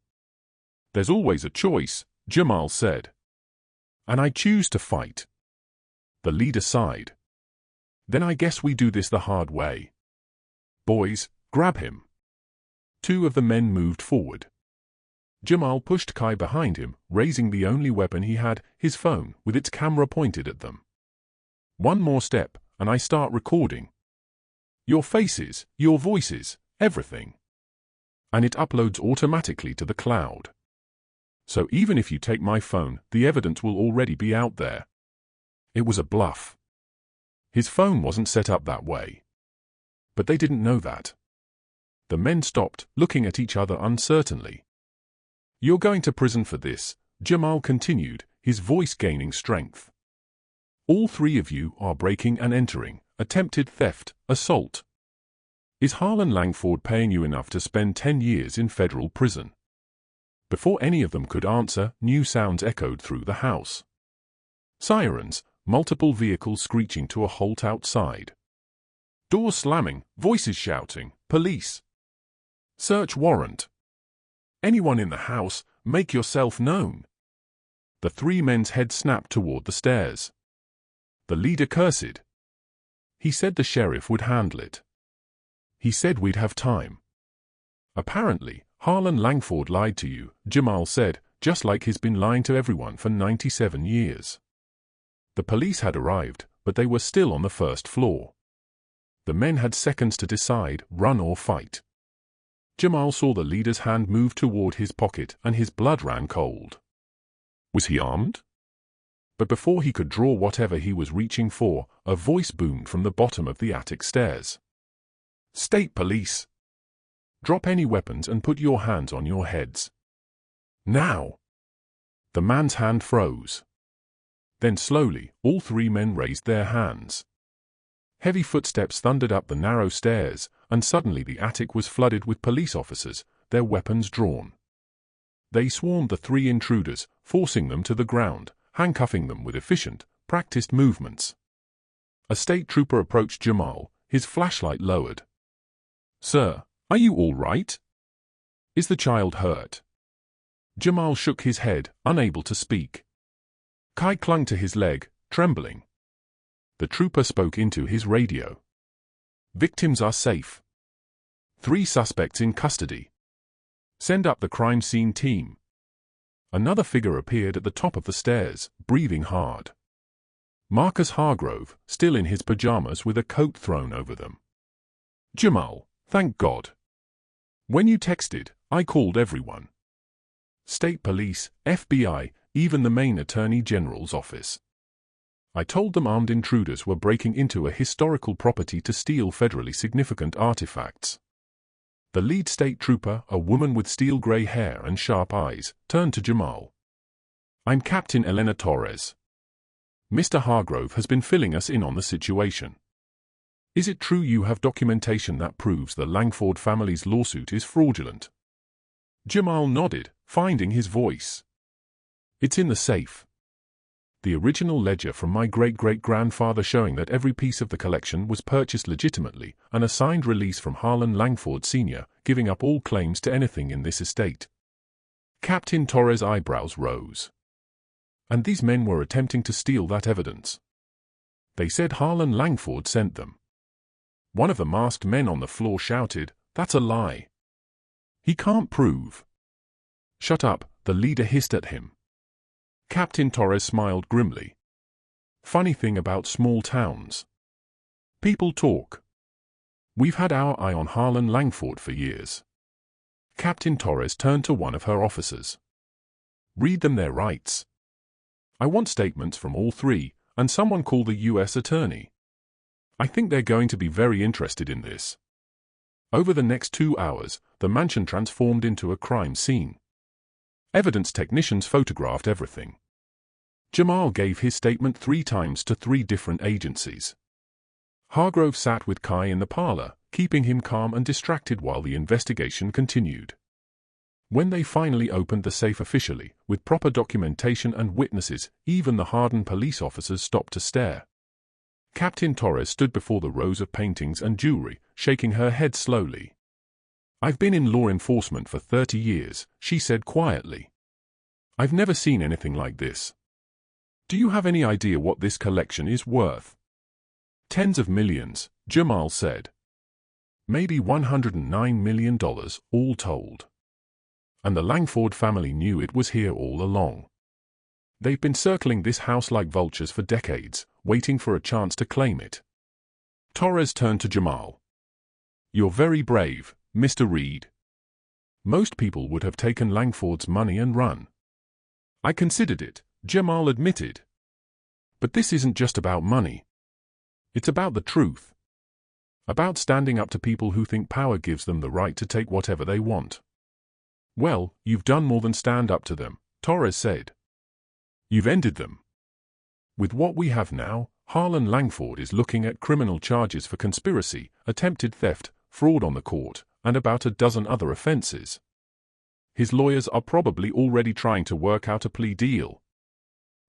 "There's always a choice," Jamal said. "And I choose to fight." The leader sighed. "Then I guess we do this the hard way. Boys, grab him." 2 of the men moved forward. Jamal pushed Kai behind him, raising the only weapon he had, his phone, with its camera pointed at them. One more step, and I start recording. Your faces, your voices, everything. And it uploads automatically to the cloud. So even if you take my phone, the evidence will already be out there. It was a bluff. His phone wasn't set up that way. But they didn't know that. The men stopped, looking at each other uncertainly. You're going to prison for this, Jamal continued, his voice gaining strength. All three of you are breaking and entering, attempted theft, assault. Is Harlan Langford paying you enough to spend 10 years in federal prison? Before any of them could answer, new sounds echoed through the house. Sirens, multiple vehicles screeching to a halt outside. Doors slamming, voices shouting, police. Search warrant. Anyone in the house, make yourself known. The three men's heads snapped toward the stairs. The leader cursed. He said the sheriff would handle it. He said we'd have time. Apparently, Harlan Langford lied to you, Jamal said, just like he's been lying to everyone for 97 years. The police had arrived, but they were still on the first floor. The men had seconds to decide, run or fight. Jamal saw the leader's hand move toward his pocket and his blood ran cold. Was he armed? But before he could draw whatever he was reaching for, a voice boomed from the bottom of the attic stairs. State police! Drop any weapons and put your hands on your heads. Now! The man's hand froze. Then slowly, all three men raised their hands. Heavy footsteps thundered up the narrow stairs, and suddenly the attic was flooded with police officers, their weapons drawn. They swarmed the three intruders, forcing them to the ground, handcuffing them with efficient, practiced movements. A state trooper approached Jamal, his flashlight lowered. Sir, are you all right? Is the child hurt? Jamal shook his head, unable to speak. Kai clung to his leg, trembling. The trooper spoke into his radio. Victims are safe. 3 suspects in custody. Send up the crime scene team. Another figure appeared at the top of the stairs, breathing hard. Marcus Hargrove, still in his pajamas with a coat thrown over them. Jamal, thank God. When you texted, I called everyone. State police, FBI, even the Maine Attorney General's office. I told them armed intruders were breaking into a historical property to steal federally significant artifacts. The lead state trooper, a woman with steel-gray hair and sharp eyes, turned to Jamal. I'm Captain Elena Torres. Mr. Hargrove has been filling us in on the situation. Is it true you have documentation that proves the Langford family's lawsuit is fraudulent? Jamal nodded, finding his voice. It's in the safe. The original ledger from my great-great-grandfather showing that every piece of the collection was purchased legitimately, and a signed release from Harlan Langford Sr., giving up all claims to anything in this estate. Captain Torres' eyebrows rose. And these men were attempting to steal that evidence. They said Harlan Langford sent them. One of the masked men on the floor shouted, "That's a lie. He can't prove." "Shut up," the leader hissed at him. Captain Torres smiled grimly. Funny thing about small towns. People talk. We've had our eye on Harlan Langford for years. Captain Torres turned to one of her officers. Read them their rights. I want statements from all three, and someone call the U.S. Attorney. I think they're going to be very interested in this. Over the next 2 hours, the mansion transformed into a crime scene. Evidence technicians photographed everything. Jamal gave his statement 3 times to 3 different agencies. Hargrove sat with Kai in the parlor, keeping him calm and distracted while the investigation continued. When they finally opened the safe officially, with proper documentation and witnesses, even the hardened police officers stopped to stare. Captain Torres stood before the rows of paintings and jewelry, shaking her head slowly. I've been in law enforcement for 30 years, she said quietly. I've never seen anything like this. Do you have any idea what this collection is worth? Tens of millions, Jamal said. Maybe $109 million, all told. And the Langford family knew it was here all along. They've been circling this house like vultures for decades, waiting for a chance to claim it. Torres turned to Jamal. "You're very brave, Mr. Reed. Most people would have taken Langford's money and run." "I considered it," Jamal admitted. "But this isn't just about money. It's about the truth. About standing up to people who think power gives them the right to take whatever they want." "Well, you've done more than stand up to them," Torres said. "You've ended them. With what we have now, Harlan Langford is looking at criminal charges for conspiracy, attempted theft, fraud on the court, and about a dozen other offenses. His lawyers are probably already trying to work out a plea deal."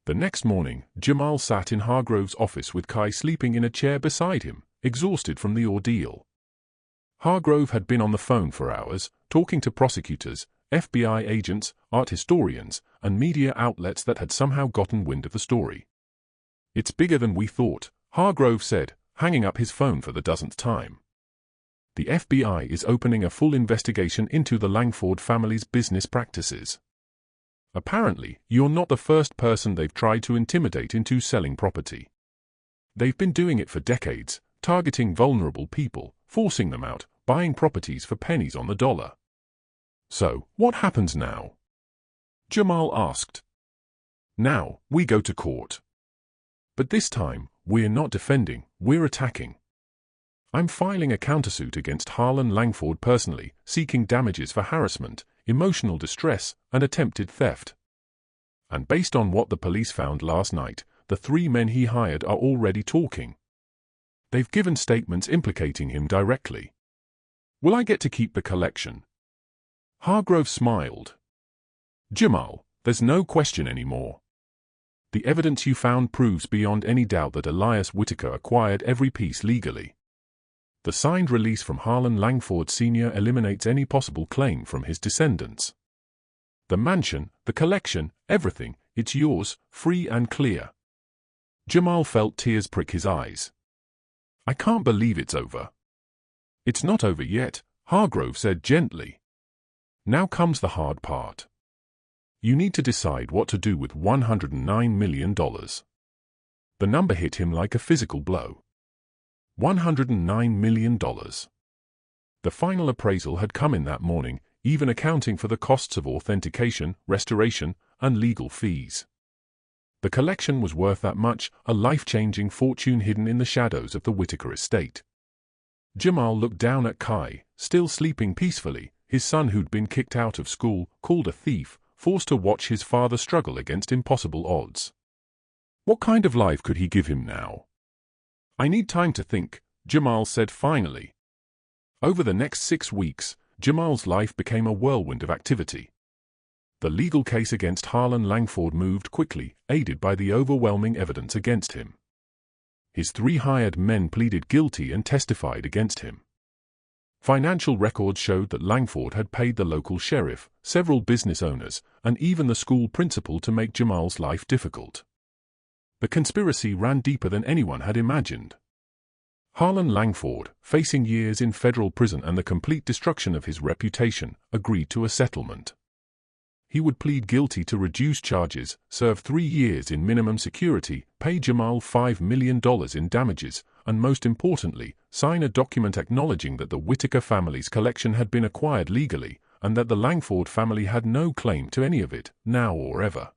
The next morning, Jamal sat in Hargrove's office with Kai sleeping in a chair beside him, exhausted from the ordeal. Hargrove had been on the phone for hours, talking to prosecutors, FBI agents, art historians, and media outlets that had somehow gotten wind of the story. "It's bigger than we thought," Hargrove said, hanging up his phone for the dozenth time. "The FBI is opening a full investigation into the Langford family's business practices. Apparently, you're not the first person they've tried to intimidate into selling property. They've been doing it for decades, targeting vulnerable people, forcing them out, buying properties for pennies on the dollar." "So, what happens now?" Jamal asked. "Now, we go to court. But this time, we're not defending, we're attacking. I'm filing a countersuit against Harlan Langford personally, seeking damages for harassment, emotional distress, and attempted theft. And based on what the police found last night, the 3 men he hired are already talking. They've given statements implicating him directly. Will I get to keep the collection?" Hargrove smiled. "Jamal, there's no question anymore. The evidence you found proves beyond any doubt that Elias Whitaker acquired every piece legally. The signed release from Harlan Langford Sr. eliminates any possible claim from his descendants. The mansion, the collection, everything, it's yours, free and clear." Jamal felt tears prick his eyes. "I can't believe it's over." "It's not over yet," Hargrove said gently. "Now comes the hard part. You need to decide what to do with $109 million. The number hit him like a physical blow. $109 million. The final appraisal had come in that morning, even accounting for the costs of authentication, restoration, and legal fees. The collection was worth that much, a life-changing fortune hidden in the shadows of the Whitaker estate. Jamal looked down at Kai, still sleeping peacefully, his son who'd been kicked out of school, called a thief, forced to watch his father struggle against impossible odds. What kind of life could he give him now? "I need time to think," Jamal said finally. Over the next 6 weeks, Jamal's life became a whirlwind of activity. The legal case against Harlan Langford moved quickly, aided by the overwhelming evidence against him. His 3 hired men pleaded guilty and testified against him. Financial records showed that Langford had paid the local sheriff, several business owners, and even the school principal to make Jamal's life difficult. The conspiracy ran deeper than anyone had imagined. Harlan Langford, facing years in federal prison and the complete destruction of his reputation, agreed to a settlement. He would plead guilty to reduced charges, serve 3 years in minimum security, pay Jamal $5 million in damages, and most importantly, sign a document acknowledging that the Whitaker family's collection had been acquired legally, and that the Langford family had no claim to any of it, now or ever.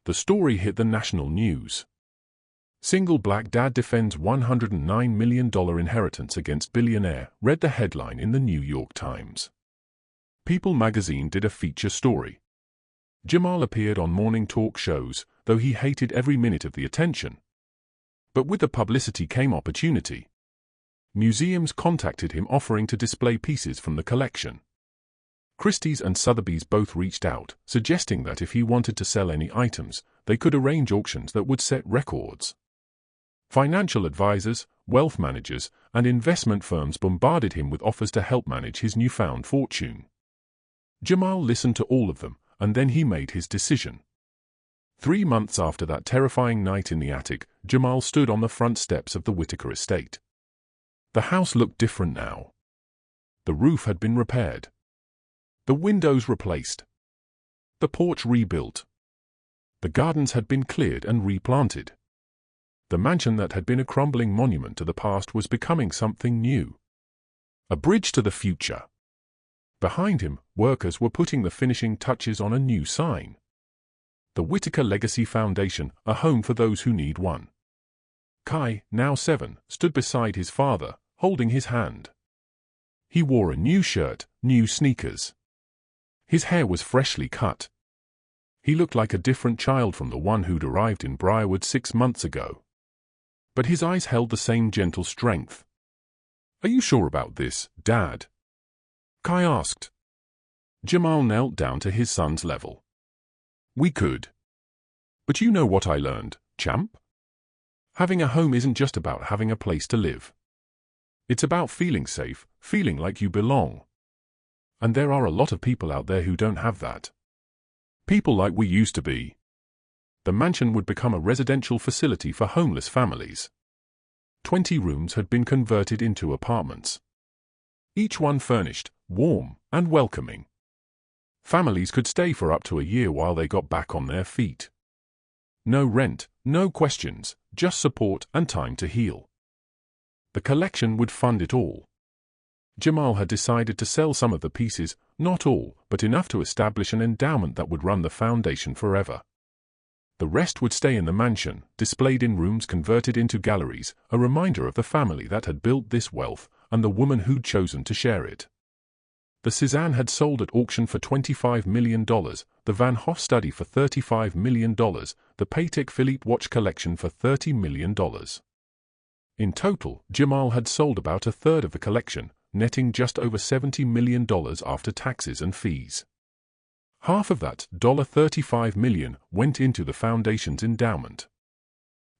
The story hit the national news. "Single black dad defends $109 million inheritance against billionaire," read the headline in the New York Times. People magazine did a feature story. Jamal appeared on morning talk shows, though he hated every minute of the attention. But with the publicity came opportunity. Museums contacted him offering to display pieces from the collection. Christie's and Sotheby's both reached out, suggesting that if he wanted to sell any items, they could arrange auctions that would set records. Financial advisors, wealth managers, and investment firms bombarded him with offers to help manage his newfound fortune. Jamal listened to all of them, and then he made his decision. 3 months after that terrifying night in the attic, Jamal stood on the front steps of the Whitaker estate. The house looked different now. The roof had been repaired. The windows replaced. The porch rebuilt. The gardens had been cleared and replanted. The mansion that had been a crumbling monument to the past was becoming something new. A bridge to the future. Behind him, workers were putting the finishing touches on a new sign. The Whitaker Legacy Foundation, a home for those who need one. Kai, now 7, stood beside his father, holding his hand. He wore a new shirt, new sneakers. His hair was freshly cut. He looked like a different child from the one who'd arrived in Briarwood 6 months ago. But his eyes held the same gentle strength. "Are you sure about this, Dad?" Kai asked. Jamal knelt down to his son's level. "We could. But you know what I learned, champ? Having a home isn't just about having a place to live. It's about feeling safe, feeling like you belong. And there are a lot of people out there who don't have that. People like we used to be." The mansion would become a residential facility for homeless families. 20 rooms had been converted into apartments. Each one furnished, warm, and welcoming. Families could stay for up to a year while they got back on their feet. No rent, no questions, just support and time to heal. The collection would fund it all. Jamal had decided to sell some of the pieces, not all, but enough to establish an endowment that would run the foundation forever. The rest would stay in the mansion, displayed in rooms converted into galleries, a reminder of the family that had built this wealth and the woman who'd chosen to share it. The Cézanne had sold at auction for $25 million, the Van Hoff study for $35 million, the Patek Philippe watch collection for $30 million. In total, Jamal had sold about a third of the collection, netting just over $70 million after taxes and fees. Half of that, $35 million, went into the foundation's endowment.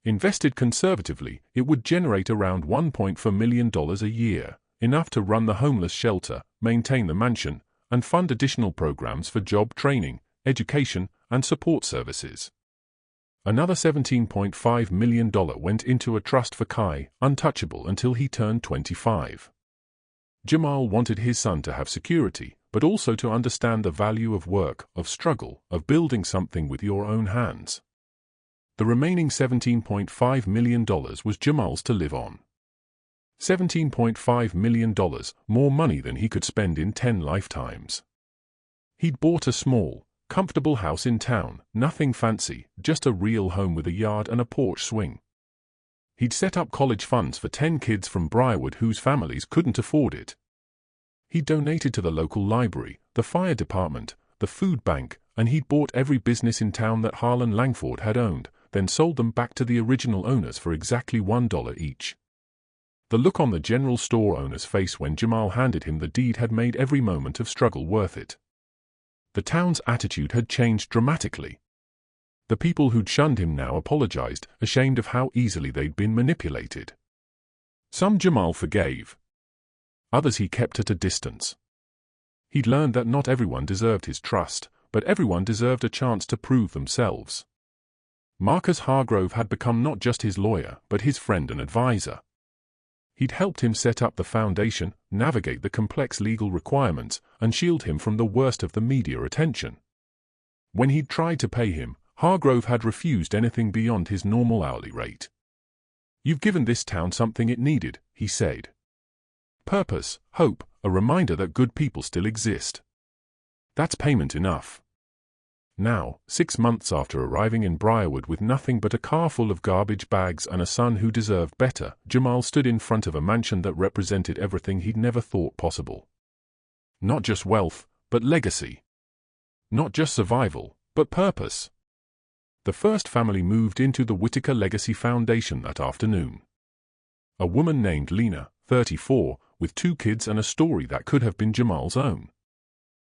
Invested conservatively, it would generate around $1.4 million a year, enough to run the homeless shelter, maintain the mansion, and fund additional programs for job training, education, and support services. Another $17.5 million went into a trust for Kai, untouchable until he turned 25. Jamal wanted his son to have security, but also to understand the value of work, of struggle, of building something with your own hands. The remaining $17.5 million was Jamal's to live on. $17.5 million, more money than he could spend in 10 lifetimes. He'd bought a small, comfortable house in town, nothing fancy, just a real home with a yard and a porch swing. He'd set up college funds for 10 kids from Briarwood whose families couldn't afford it. He'd donated to the local library, the fire department, the food bank, and he'd bought every business in town that Harlan Langford had owned, then sold them back to the original owners for exactly $1 each. The look on the general store owner's face when Jamal handed him the deed had made every moment of struggle worth it. The town's attitude had changed dramatically. The people who'd shunned him now apologized, ashamed of how easily they'd been manipulated. Some Jamal forgave. Others he kept at a distance. He'd learned that not everyone deserved his trust, but everyone deserved a chance to prove themselves. Marcus Hargrove had become not just his lawyer, but his friend and advisor. He'd helped him set up the foundation, navigate the complex legal requirements, and shield him from the worst of the media attention. When he'd tried to pay him, Hargrove had refused anything beyond his normal hourly rate. "You've given this town something it needed," he said. "Purpose, hope, a reminder that good people still exist. That's payment enough." Now, 6 months after arriving in Briarwood with nothing but a car full of garbage bags and a son who deserved better, Jamal stood in front of a mansion that represented everything he'd never thought possible. Not just wealth, but legacy. Not just survival, but purpose. The first family moved into the Whitaker Legacy Foundation that afternoon. A woman named Lena, 34, with 2 kids and a story that could have been Jamal's own.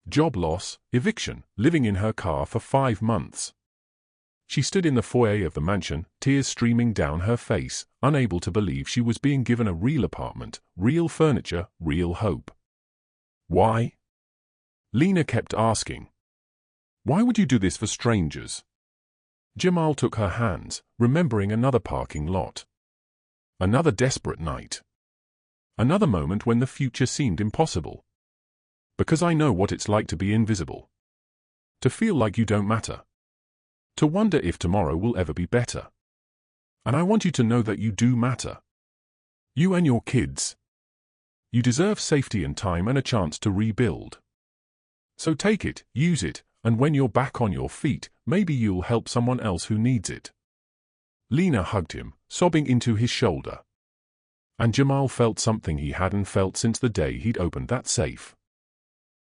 Job loss, eviction, living in her car for 5 months. She stood in the foyer of the mansion, tears streaming down her face, unable to believe she was being given a real apartment, real furniture, real hope. Why? Lena kept asking. Why would you do this for strangers? Jamal took her hands, remembering another parking lot. Another desperate night. Another moment when the future seemed impossible. Because I know what it's like to be invisible. To feel like you don't matter. To wonder if tomorrow will ever be better. And I want you to know that you do matter. You and your kids. You deserve safety and time and a chance to rebuild. So take it, use it, and when you're back on your feet, maybe you'll help someone else who needs it. Lena hugged him, sobbing into his shoulder. And Jamal felt something he hadn't felt since the day he'd opened that safe.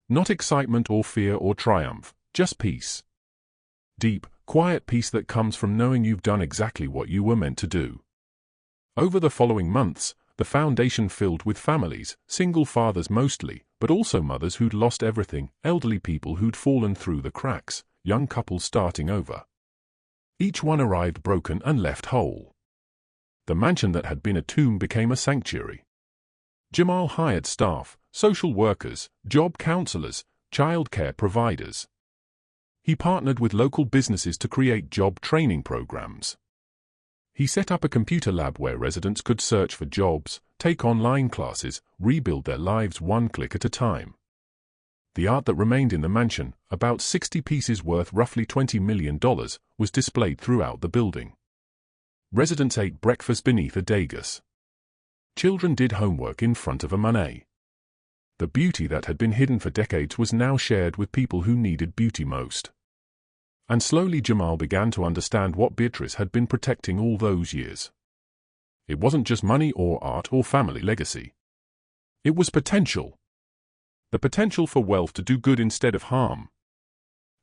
Not excitement or fear or triumph, just peace. Deep, quiet peace that comes from knowing you've done exactly what you were meant to do. Over the following months, the foundation filled with families, single fathers mostly, but also mothers who'd lost everything, elderly people who'd fallen through the cracks, young couples starting over. Each one arrived broken and left whole. The mansion that had been a tomb became a sanctuary. Jamal hired staff, social workers, job counselors, child care providers. He partnered with local businesses to create job training programs. He set up a computer lab where residents could search for jobs, take online classes, rebuild their lives one click at a time. The art that remained in the mansion, about 60 pieces worth roughly $20 million, was displayed throughout the building. Residents ate breakfast beneath a dais. Children did homework in front of a Monet. The beauty that had been hidden for decades was now shared with people who needed beauty most. And slowly Jamal began to understand what Beatrice had been protecting all those years. It wasn't just money or art or family legacy. It was potential. The potential for wealth to do good instead of harm.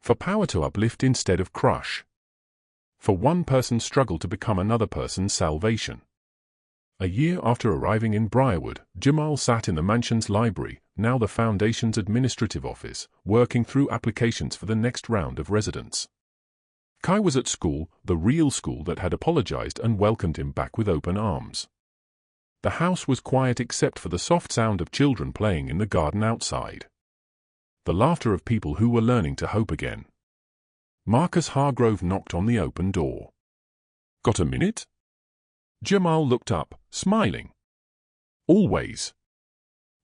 For power to uplift instead of crush. For one person's struggle to become another person's salvation. A year after arriving in Briarwood, Jamal sat in the mansion's library, now the foundation's administrative office, working through applications for the next round of residents. Kai was at school, the real school that had apologized and welcomed him back with open arms. The house was quiet except for the soft sound of children playing in the garden outside. The laughter of people who were learning to hope again. Marcus Hargrove knocked on the open door. "Got a minute?" Jamal looked up, smiling. "Always."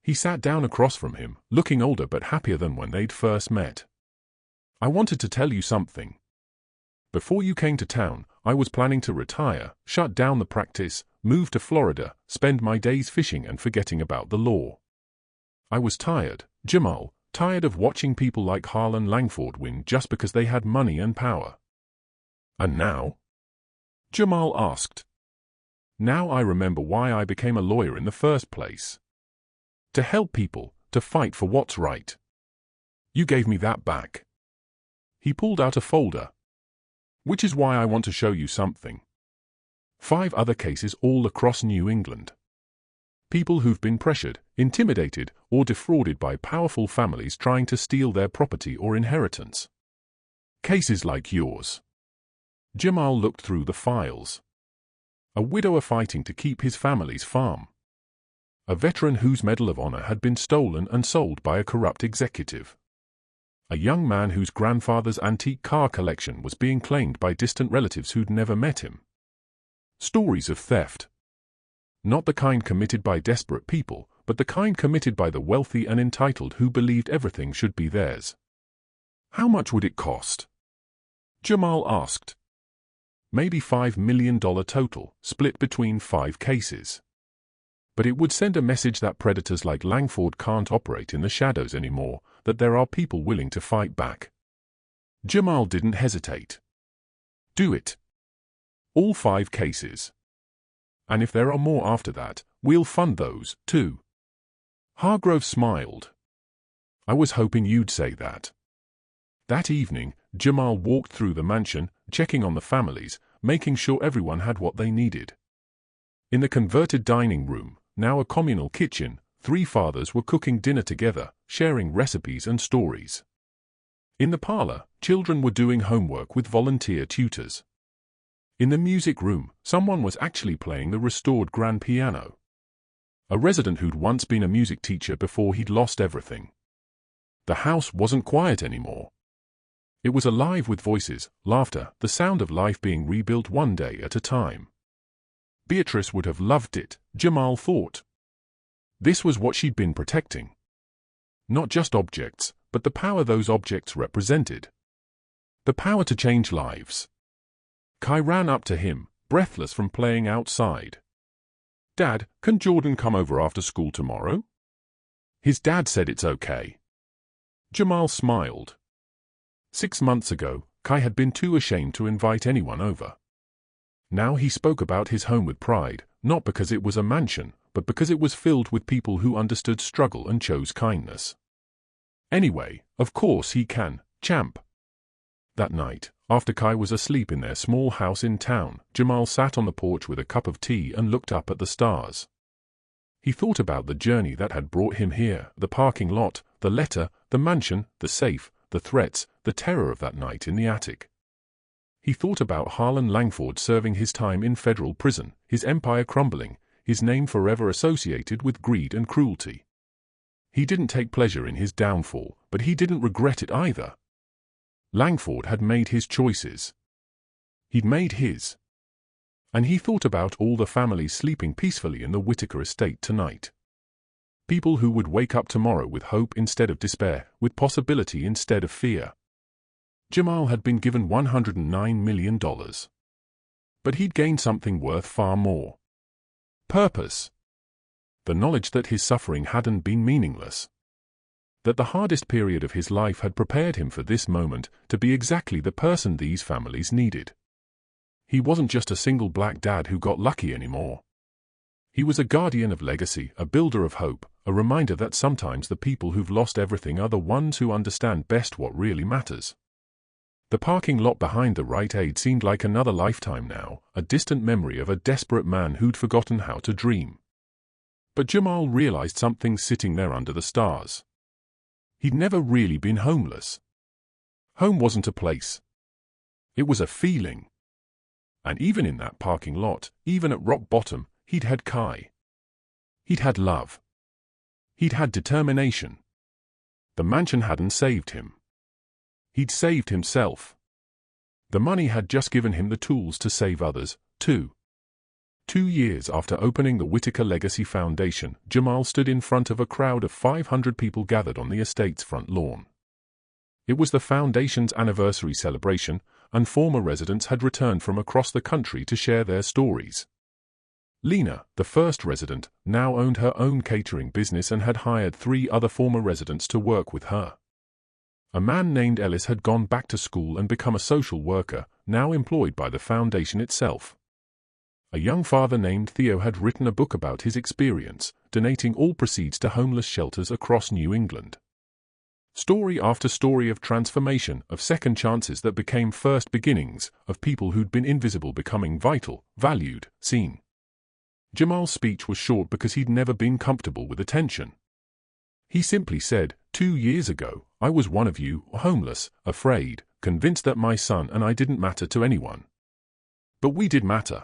He sat down across from him, looking older but happier than when they'd first met. "I wanted to tell you something. Before you came to town, I was planning to retire, shut down the practice, move to Florida, spend my days fishing and forgetting about the law. I was tired, Jamal, tired of watching people like Harlan Langford win just because they had money and power." "And now?" Jamal asked. "Now I remember why I became a lawyer in the first place. To help people, to fight for what's right. You gave me that back." He pulled out a folder. "Which is why I want to show you something. 5 other cases all across New England. People who've been pressured, intimidated, or defrauded by powerful families trying to steal their property or inheritance. Cases like yours." Jamal looked through the files. A widower fighting to keep his family's farm. A veteran whose Medal of Honor had been stolen and sold by a corrupt executive. A young man whose grandfather's antique car collection was being claimed by distant relatives who'd never met him. Stories of theft. Not the kind committed by desperate people, but the kind committed by the wealthy and entitled who believed everything should be theirs. "How much would it cost?" Jamal asked. "Maybe $5 million total, split between 5 cases. But it would send a message that predators like Langford can't operate in the shadows anymore, that there are people willing to fight back." Jamal didn't hesitate. "Do it. All 5 cases. And if there are more after that, we'll fund those, too." Hargrove smiled. "I was hoping you'd say that." That evening, Jamal walked through the mansion, checking on the families, making sure everyone had what they needed. In the converted dining room, now a communal kitchen, 3 fathers were cooking dinner together, sharing recipes and stories. In the parlor, children were doing homework with volunteer tutors. In the music room, someone was actually playing the restored grand piano. A resident who'd once been a music teacher before he'd lost everything. The house wasn't quiet anymore. It was alive with voices, laughter, the sound of life being rebuilt one day at a time. Beatrice would have loved it, Jamal thought. This was what she'd been protecting. Not just objects, but the power those objects represented. The power to change lives. Kai ran up to him, breathless from playing outside. "Dad, can Jordan come over after school tomorrow?" His dad said it's okay. Jamal smiled. 6 months ago, Kai had been too ashamed to invite anyone over. Now he spoke about his home with pride, not because it was a mansion, but because it was filled with people who understood struggle and chose kindness. "Anyway, of course he can, champ." That night, after Kai was asleep in their small house in town, Jamal sat on the porch with a cup of tea and looked up at the stars. He thought about the journey that had brought him here, the parking lot, the letter, the mansion, the safe, the threats, the terror of that night in the attic. He thought about Harlan Langford serving his time in federal prison, his empire crumbling, his name forever associated with greed and cruelty. He didn't take pleasure in his downfall, but he didn't regret it either. Langford had made his choices. He'd made his. And he thought about all the families sleeping peacefully in the Whitaker estate tonight. People who would wake up tomorrow with hope instead of despair, with possibility instead of fear. Jamal had been given $109 million. But he'd gained something worth far more. Purpose. The knowledge that his suffering hadn't been meaningless. That the hardest period of his life had prepared him for this moment to be exactly the person these families needed. He wasn't just a single black dad who got lucky anymore. He was a guardian of legacy, a builder of hope, a reminder that sometimes the people who've lost everything are the ones who understand best what really matters. The parking lot behind the Rite Aid seemed like another lifetime now, a distant memory of a desperate man who'd forgotten how to dream. But Jamal realized something sitting there under the stars. He'd never really been homeless. Home wasn't a place. It was a feeling. And even in that parking lot, even at rock bottom, he'd had Kai. He'd had love. He'd had determination. The mansion hadn't saved him. He'd saved himself. The money had just given him the tools to save others, too. 2 years after opening the Whitaker Legacy Foundation, Jamal stood in front of a crowd of 500 people gathered on the estate's front lawn. It was the foundation's anniversary celebration, and former residents had returned from across the country to share their stories. Lena, the first resident, now owned her own catering business and had hired 3 other former residents to work with her. A man named Ellis had gone back to school and become a social worker, now employed by the foundation itself. A young father named Theo had written a book about his experience, donating all proceeds to homeless shelters across New England. Story after story of transformation, of second chances that became first beginnings, of people who'd been invisible becoming vital, valued, seen. Jamal's speech was short because he'd never been comfortable with attention. He simply said, 2 years ago, I was one of you, homeless, afraid, convinced that my son and I didn't matter to anyone. But we did matter.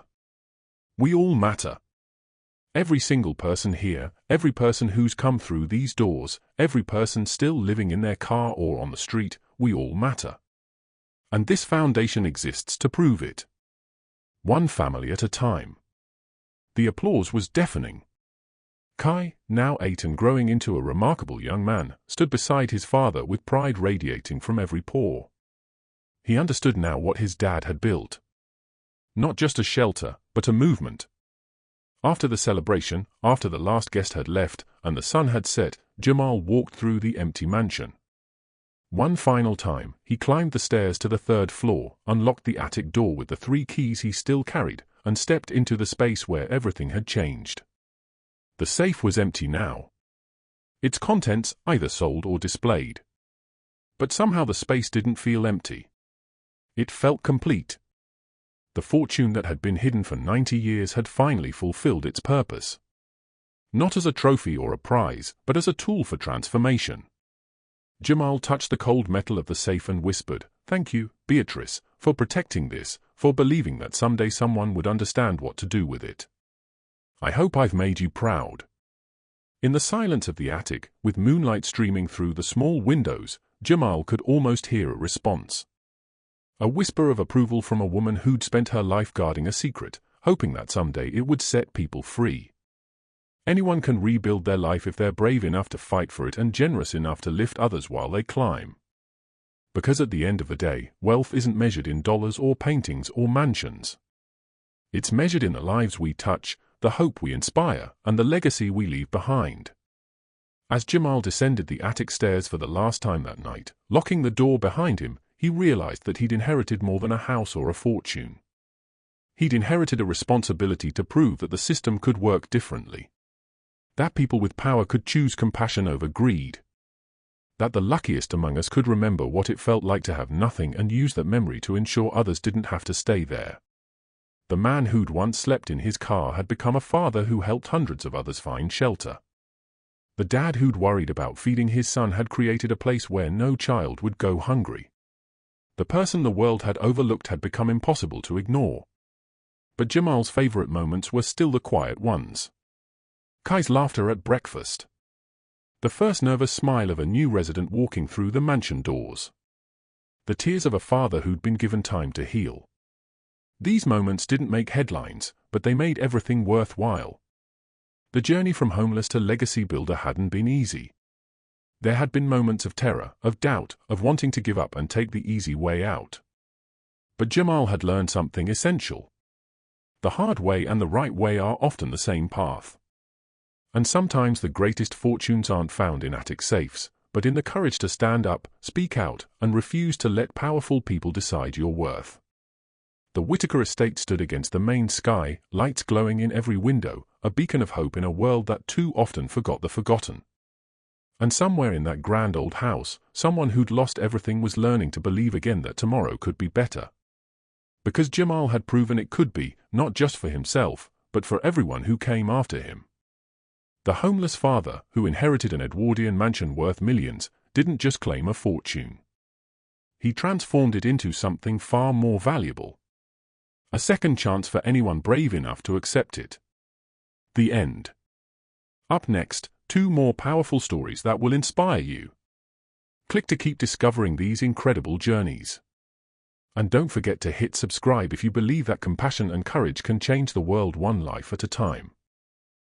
We all matter. Every single person here, every person who's come through these doors, every person still living in their car or on the street, we all matter. And this foundation exists to prove it. One family at a time. The applause was deafening. Kai, now 8 and growing into a remarkable young man, stood beside his father with pride radiating from every pore. He understood now what his dad had built. Not just a shelter, but a movement. After the celebration, after the last guest had left and the sun had set, Jamal walked through the empty mansion. One final time, he climbed the stairs to the 3rd floor, unlocked the attic door with the 3 keys he still carried, and stepped into the space where everything had changed. The safe was empty now. Its contents either sold or displayed. But somehow the space didn't feel empty. It felt complete. The fortune that had been hidden for 90 years had finally fulfilled its purpose. Not as a trophy or a prize, but as a tool for transformation. Jamal touched the cold metal of the safe and whispered, "Thank you, Beatrice, for protecting this, for believing that someday someone would understand what to do with it. I hope I've made you proud." In the silence of the attic, with moonlight streaming through the small windows, Jamal could almost hear a response. A whisper of approval from a woman who'd spent her life guarding a secret, hoping that someday it would set people free. Anyone can rebuild their life if they're brave enough to fight for it and generous enough to lift others while they climb. Because at the end of the day, wealth isn't measured in dollars or paintings or mansions. It's measured in the lives we touch, the hope we inspire, and the legacy we leave behind. As Jamal descended the attic stairs for the last time that night, locking the door behind him, he realized that he'd inherited more than a house or a fortune. He'd inherited a responsibility to prove that the system could work differently. That people with power could choose compassion over greed. That the luckiest among us could remember what it felt like to have nothing and use that memory to ensure others didn't have to stay there. The man who'd once slept in his car had become a father who helped hundreds of others find shelter. The dad who'd worried about feeding his son had created a place where no child would go hungry. The person the world had overlooked had become impossible to ignore. But Jamal's favorite moments were still the quiet ones. Kai's laughter at breakfast. The first nervous smile of a new resident walking through the mansion doors. The tears of a father who'd been given time to heal. These moments didn't make headlines, but they made everything worthwhile. The journey from homeless to legacy builder hadn't been easy. There had been moments of terror, of doubt, of wanting to give up and take the easy way out. But Jamal had learned something essential. The hard way and the right way are often the same path. And sometimes the greatest fortunes aren't found in attic safes, but in the courage to stand up, speak out, and refuse to let powerful people decide your worth. The Whitaker estate stood against the main sky, lights glowing in every window, a beacon of hope in a world that too often forgot the forgotten. And somewhere in that grand old house, someone who'd lost everything was learning to believe again that tomorrow could be better. Because Jamal had proven it could be, not just for himself, but for everyone who came after him. The homeless father, who inherited an Edwardian mansion worth millions, didn't just claim a fortune. He transformed it into something far more valuable. A second chance for anyone brave enough to accept it. The end. Up next, 2 more powerful stories that will inspire you. Click to keep discovering these incredible journeys. And don't forget to hit subscribe if you believe that compassion and courage can change the world one life at a time.